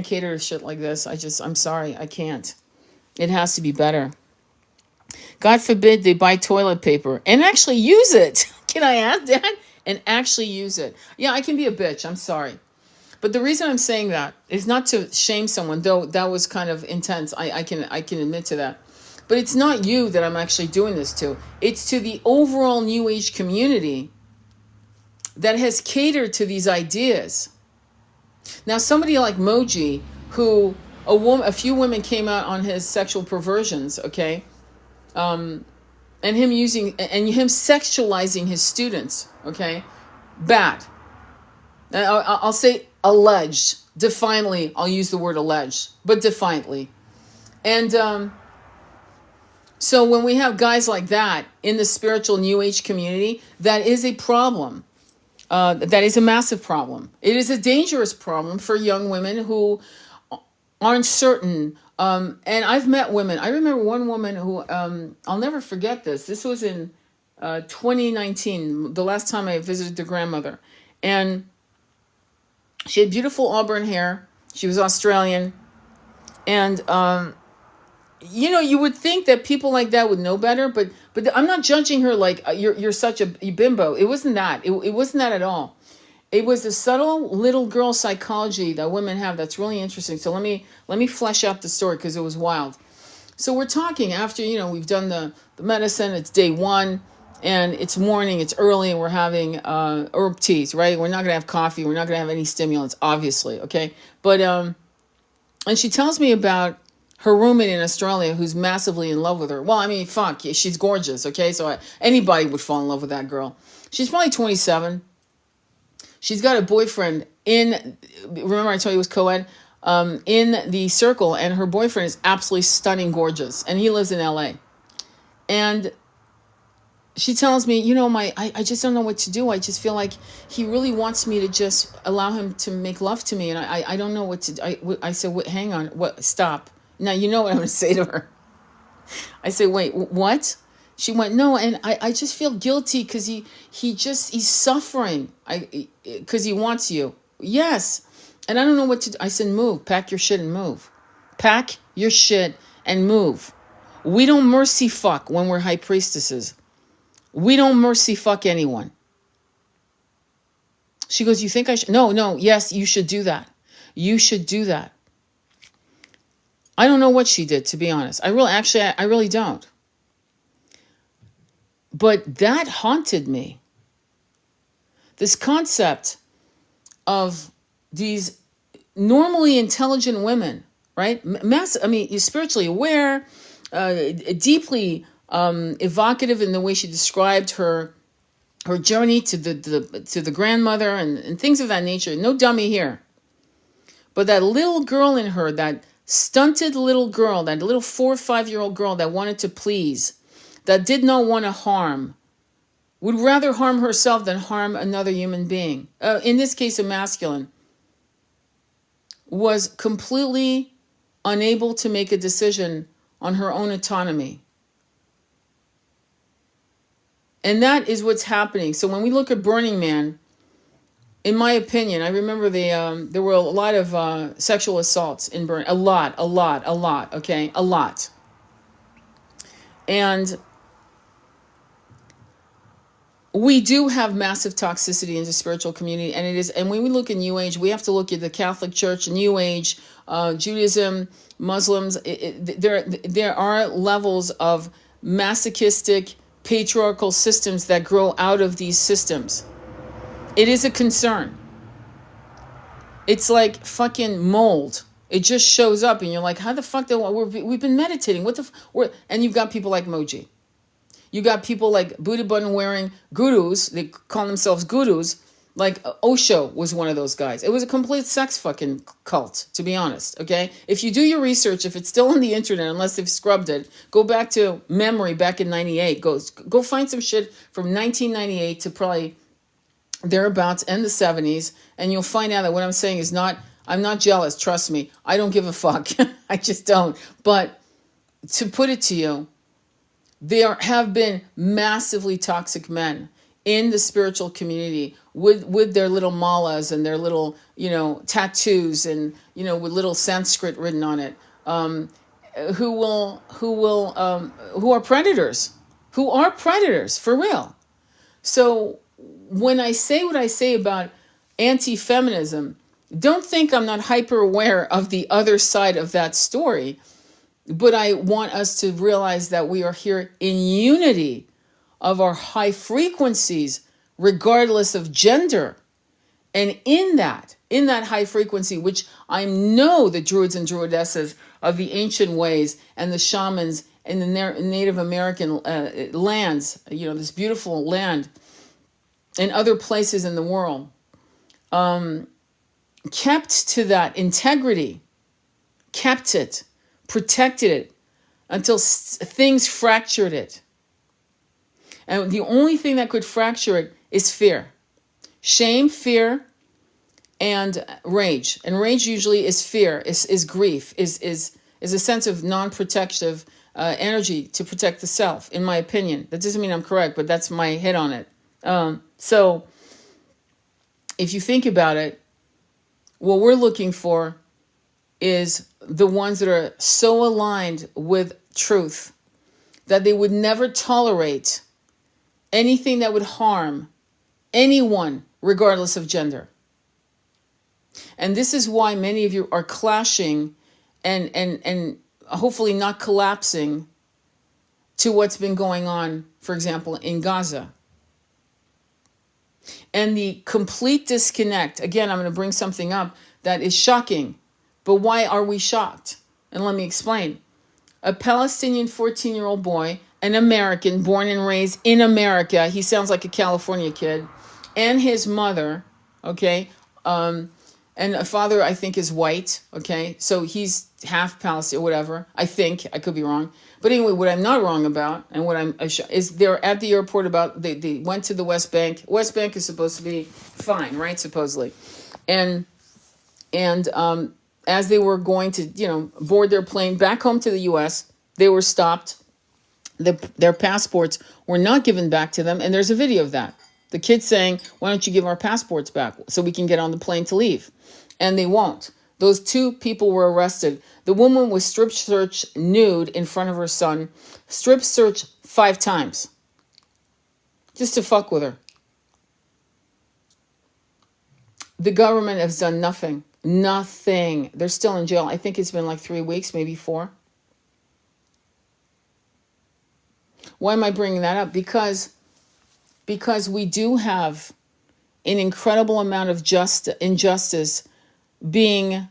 cater to shit like this. I'm sorry, I can't. It has to be better. God forbid they buy toilet paper and actually use it. Can I add that? And actually use it. Yeah, I can be a bitch. I'm sorry. But the reason I'm saying that is not to shame someone, though that was kind of intense. I can admit to that. But it's not you that I'm actually doing this to. It's to the overall New Age community that has catered to these ideas. Now, somebody like Moji, who a few women came out on his sexual perversions, okay, and him sexualizing his students, okay, bad. I'll say alleged, defiantly. I'll use the word alleged, but defiantly, and so when we have guys like that in the spiritual New Age community, that is a problem. That is a massive problem. It is a dangerous problem for young women who aren't certain. And I've met women. I remember one woman who, I'll never forget this. This was in 2019, the last time I visited the grandmother. And she had beautiful auburn hair. She was Australian. And, you would think that people like that would know better, but I'm not judging her like you're such a bimbo. It wasn't that. It wasn't that at all. It was the subtle little girl psychology that women have that's really interesting. So let me flesh out the story, because it was wild. So we're talking after, we've done the medicine. It's day 1, and it's morning. It's early, and we're having herb teas, right? We're not gonna have coffee. We're not gonna have any stimulants, obviously, okay? But and she tells me about her roommate in Australia who's massively in love with her. Well, I mean, fuck, she's gorgeous, okay? So anybody would fall in love with that girl. She's probably 27. She's got a boyfriend remember I told you it was co-ed, in the circle, and her boyfriend is absolutely stunning gorgeous, and he lives in LA. And she tells me, I just don't know what to do. I just feel like he really wants me to just allow him to make love to me, and I don't know what to do. I said, wait, hang on, stop. Now, you know what I'm going to say to her. I say, wait, what? She went, no, and I just feel guilty because he's suffering because he wants you. Yes. And I don't know what to do. I said, move, pack your shit and move. Pack your shit and move. We don't mercy fuck when we're high priestesses. We don't mercy fuck anyone. She goes, you think I should? No, yes, you should do that. You should do that. I don't know what she did, to be honest. I really don't. But that haunted me. This concept of these normally intelligent women, right? You're spiritually aware, deeply evocative in the way she described her journey to the grandmother and things of that nature. No dummy here. But that little girl in her, that stunted little girl, that little 4 or 5-year-old girl that wanted to please, that did not want to harm, would rather harm herself than harm another human being, in this case a masculine, was completely unable to make a decision on her own autonomy. And that is what's happening. So when we look at Burning Man, in my opinion, I remember there were a lot of sexual assaults in Burning. A lot, okay? A lot. And we do have massive toxicity in the spiritual community, and when we look in New Age, we have to look at the Catholic Church, New Age, Judaism, Muslims. There are levels of masochistic, patriarchal systems that grow out of these systems. It is a concern. It's like fucking mold. It just shows up, and you're like, how the fuck we've been meditating? And you've got people like Moji. You got people like Buddha button wearing gurus. They call themselves gurus. Like Osho was one of those guys. It was a complete sex fucking cult, to be honest. Okay, if you do your research, if it's still on the internet, unless they've scrubbed it, go back to memory back in '98. Go find some shit from 1998 to probably thereabouts and the '70s, and you'll find out that what I'm saying is not. I'm not jealous. Trust me. I don't give a fuck. I just don't. But to put it to you, there have been massively toxic men in the spiritual community with their little malas and their little, tattoos and, with little Sanskrit written on it, who are predators, for real. So when I say what I say about anti-feminism, don't think I'm not hyper aware of the other side of that story. But I want us to realize that we are here in unity of our high frequencies, regardless of gender. And in that high frequency, which I know the druids and druidesses of the ancient ways and the shamans in the Native American lands, this beautiful land and other places in the world, kept to that integrity, kept it, protected it until things fractured it. And the only thing that could fracture it is fear. Shame, fear, and rage. And rage usually is fear, is grief, is a sense of non-protective energy to protect the self, in my opinion. That doesn't mean I'm correct, but that's my hit on it. So if you think about it, what we're looking for is the ones that are so aligned with truth that they would never tolerate anything that would harm anyone, regardless of gender. And this is why many of you are clashing and hopefully not collapsing to what's been going on, for example, in Gaza. And the complete disconnect, again, I'm going to bring something up that is shocking. But why are we shocked? And let me explain. A Palestinian 14-year-old boy, an American, born and raised in America, he sounds like a California kid, and his mother, okay, and a father, I think, is white, okay, so he's half Palestinian, whatever, I think, I could be wrong. But anyway, what I'm not wrong about, and what is they're at the airport about, they went to the West Bank. West Bank is supposed to be fine, right, supposedly. And as they were going to, board their plane back home to the U.S., they were stopped. Their passports were not given back to them, and there's a video of that. The kid saying, why don't you give our passports back so we can get on the plane to leave? And they won't. Those two people were arrested. The woman was strip searched nude in front of her son, strip searched 5 times, just to fuck with her. The government has done nothing. Nothing. They're still in jail. I think it's been like 3 weeks, maybe 4. Why am I bringing that up? Because we do have an incredible amount of injustice being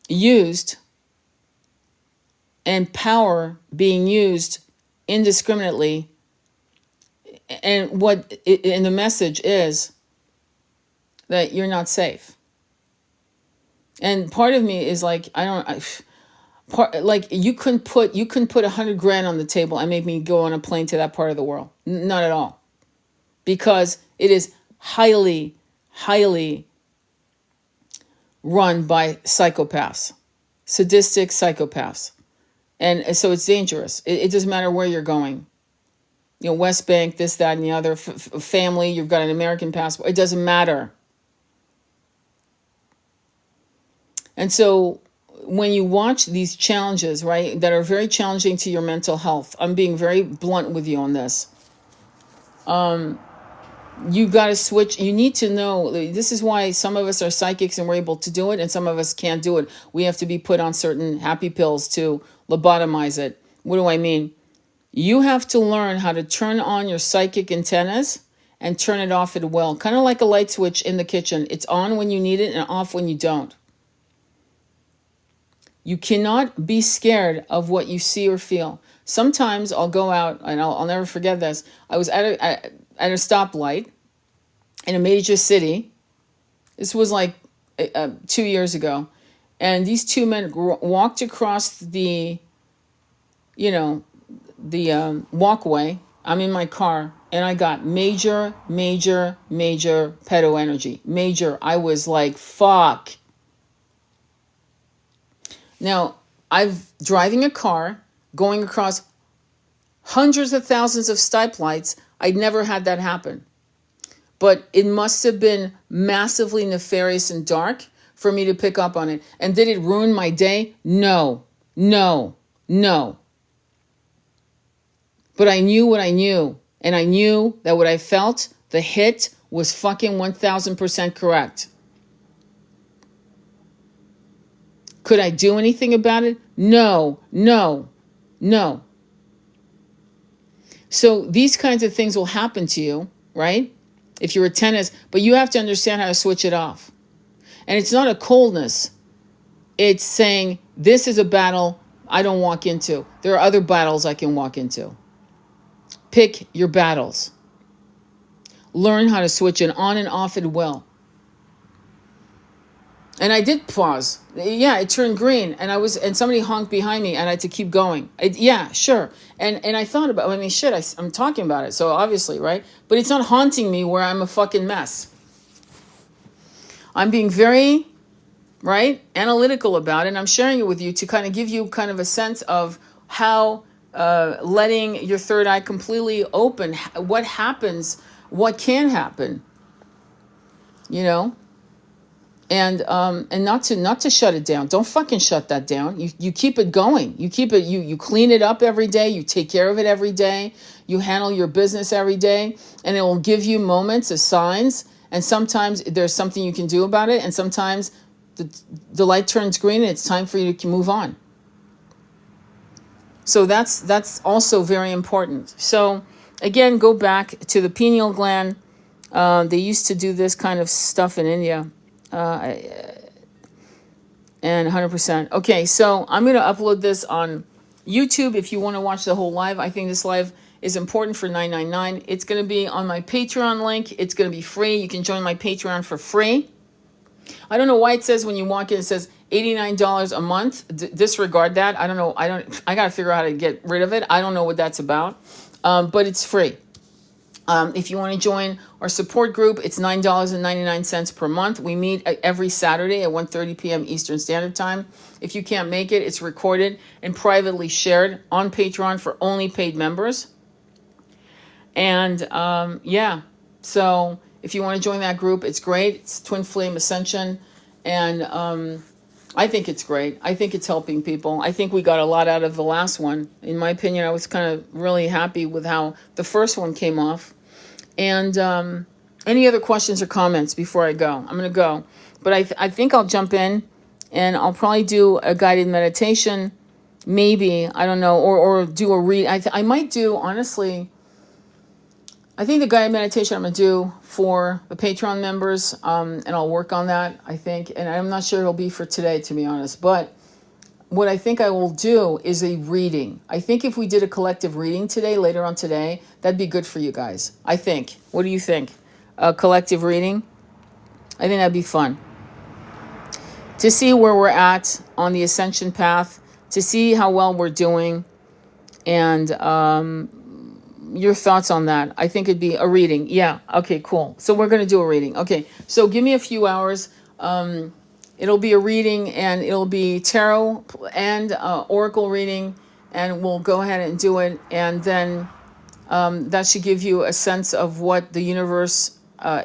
used, and power being used indiscriminately. And the message is that you're not safe. And part of me is like, you couldn't put $100,000 on the table and make me go on a plane to that part of the world. Not at all. Because it is highly, highly run by psychopaths, sadistic psychopaths. And so it's dangerous. It doesn't matter where you're going. West Bank, this, that, and the other, family, you've got an American passport. It doesn't matter. And so when you watch these challenges, right, that are very challenging to your mental health, I'm being very blunt with you on this. You got to switch. You need to know, this is why some of us are psychics and we're able to do it, and some of us can't do it. We have to be put on certain happy pills to lobotomize it. What do I mean? You have to learn how to turn on your psychic antennas and turn it off at will. Kind of like a light switch in the kitchen. It's on when you need it and off when you don't. You cannot be scared of what you see or feel. Sometimes I'll go out, and I'll never forget this. I was at a stoplight in a major city. This was like 2 years ago. And these two men walked across the, walkway. I'm in my car, and I got major pedo energy. Major. I was like, fuck. Now, I'm driving a car, going across hundreds of thousands of stoplights. I'd never had that happen. But it must have been massively nefarious and dark for me to pick up on it. And did it ruin my day? No. But I knew what I knew. And I knew that what I felt, the hit, was fucking 1000% correct. Could I do anything about it? No. So these kinds of things will happen to you, right? If you're a tennis, but you have to understand how to switch it off. And it's not a coldness. It's saying, this is a battle I don't walk into. There are other battles I can walk into. Pick your battles. Learn how to switch it on and off at will. And I did pause. Yeah, it turned green, and somebody honked behind me, and I had to keep going. Yeah, sure. And I thought about, I'm talking about it, so obviously, right? But it's not haunting me where I'm a fucking mess. I'm being very, right, analytical about it, and I'm sharing it with you to kind of give you kind of a sense of how letting your third eye completely open, what happens, what can happen, And not to shut it down. Don't fucking shut that down. You keep it going. You keep it. You clean it up every day. You take care of it every day. You handle your business every day, and it will give you moments of signs. And sometimes there's something you can do about it, and sometimes the light turns green, and it's time for you to move on. So that's also very important. So again, go back to the pineal gland. They used to do this kind of stuff in India. And 100%. Okay, so I'm going to upload this on YouTube if you want to watch the whole live. I think this live is important for $9.99. It's going to be on my Patreon link. It's going to be free. You can join my Patreon for free. I don't know why it says when you walk in, it says $89 a month. Disregard that. I don't know. I got to figure out how to get rid of it. I don't know what that's about. But it's free. If you want to join our support group, it's $9.99 per month. We meet every Saturday at 1:30 p.m. Eastern Standard Time. If you can't make it, it's recorded and privately shared on Patreon for only paid members. And so if you want to join that group, it's great. It's Twin Flame Ascension. And I think it's great. I think it's helping people. I think we got a lot out of the last one. In my opinion, I was kind of really happy with how the first one came off. And any other questions or comments before I go? I'm going to go. But I think I'll jump in, and I'll probably do a guided meditation, maybe, I don't know, or do a read. I might do, honestly, I think the guided meditation I'm going to do for the Patreon members, and I'll work on that, I think. And I'm not sure it'll be for today, to be honest. But what I think I will do is a reading. I think if we did a collective reading today, later on today, that'd be good for you guys. I think. What do you think? A collective reading? I think that'd be fun. To see where we're at on the ascension path, to see how well we're doing, and your thoughts on that. I think it'd be a reading. Yeah. Okay, cool. So we're going to do a reading. Okay. So give me a few hours. It'll be a reading, and it'll be tarot and oracle reading, and we'll go ahead and do it. And then that should give you a sense of what the universe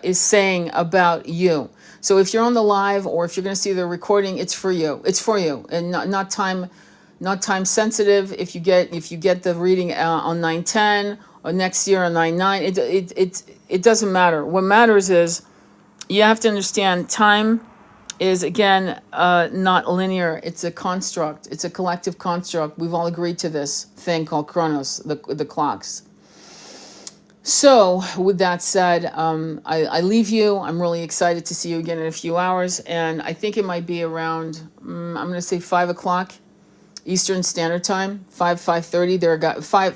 is saying about you. So if you're on the live, or if you're going to see the recording, it's for you. It's for you, and not time sensitive. If you get the reading on 9/10 or next year on 9/9, it doesn't matter. What matters is you have to understand time is, again, not linear. It's a construct. It's a collective construct. We've all agreed to this thing called Chronos, the clocks. So, with that said, I leave you. I'm really excited to see you again in a few hours, and I think it might be around. I'm going to say 5 o'clock Eastern Standard Time, 5:30. There got 5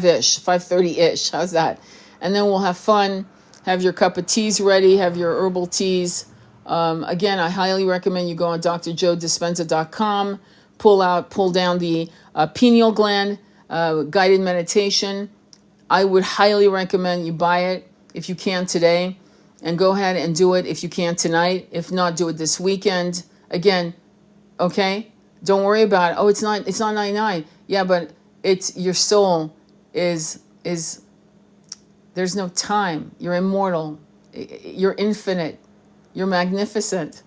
ish, 5:30 ish. How's that? And then we'll have fun. Have your cup of teas ready. Have your herbal teas. Again, I highly recommend you go on drjoedispenza.com. Pull down the pineal gland guided meditation. I would highly recommend you buy it if you can today, and go ahead and do it if you can tonight. If not, do it this weekend. Again, okay? Don't worry about it. Oh, it's not 99. Yeah, but it's your soul is there's no time. You're immortal. You're infinite. You're magnificent.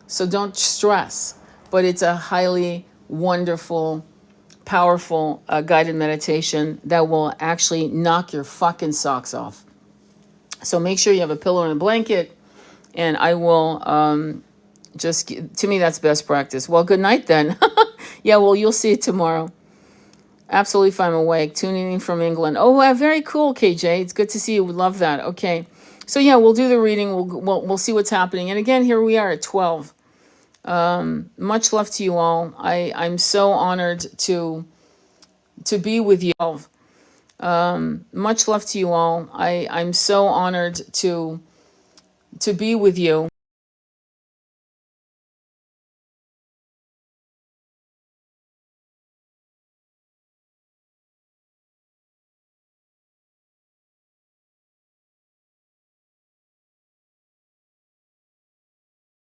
So don't stress. But it's a highly wonderful, powerful guided meditation that will actually knock your fucking socks off. So make sure you have a pillow and a blanket, and I will to me, that's best practice. Well, good night then. Yeah, well, you'll see it tomorrow. Absolutely fine. I'm awake. Tuning in from England. Oh, very cool, KJ. It's good to see you. We love that. Okay. So yeah, we'll do the reading. We'll see what's happening. And again, here we are at 12. Much love to you all. I'm so honored to be with you. Much love to you all. I'm so honored to be with you.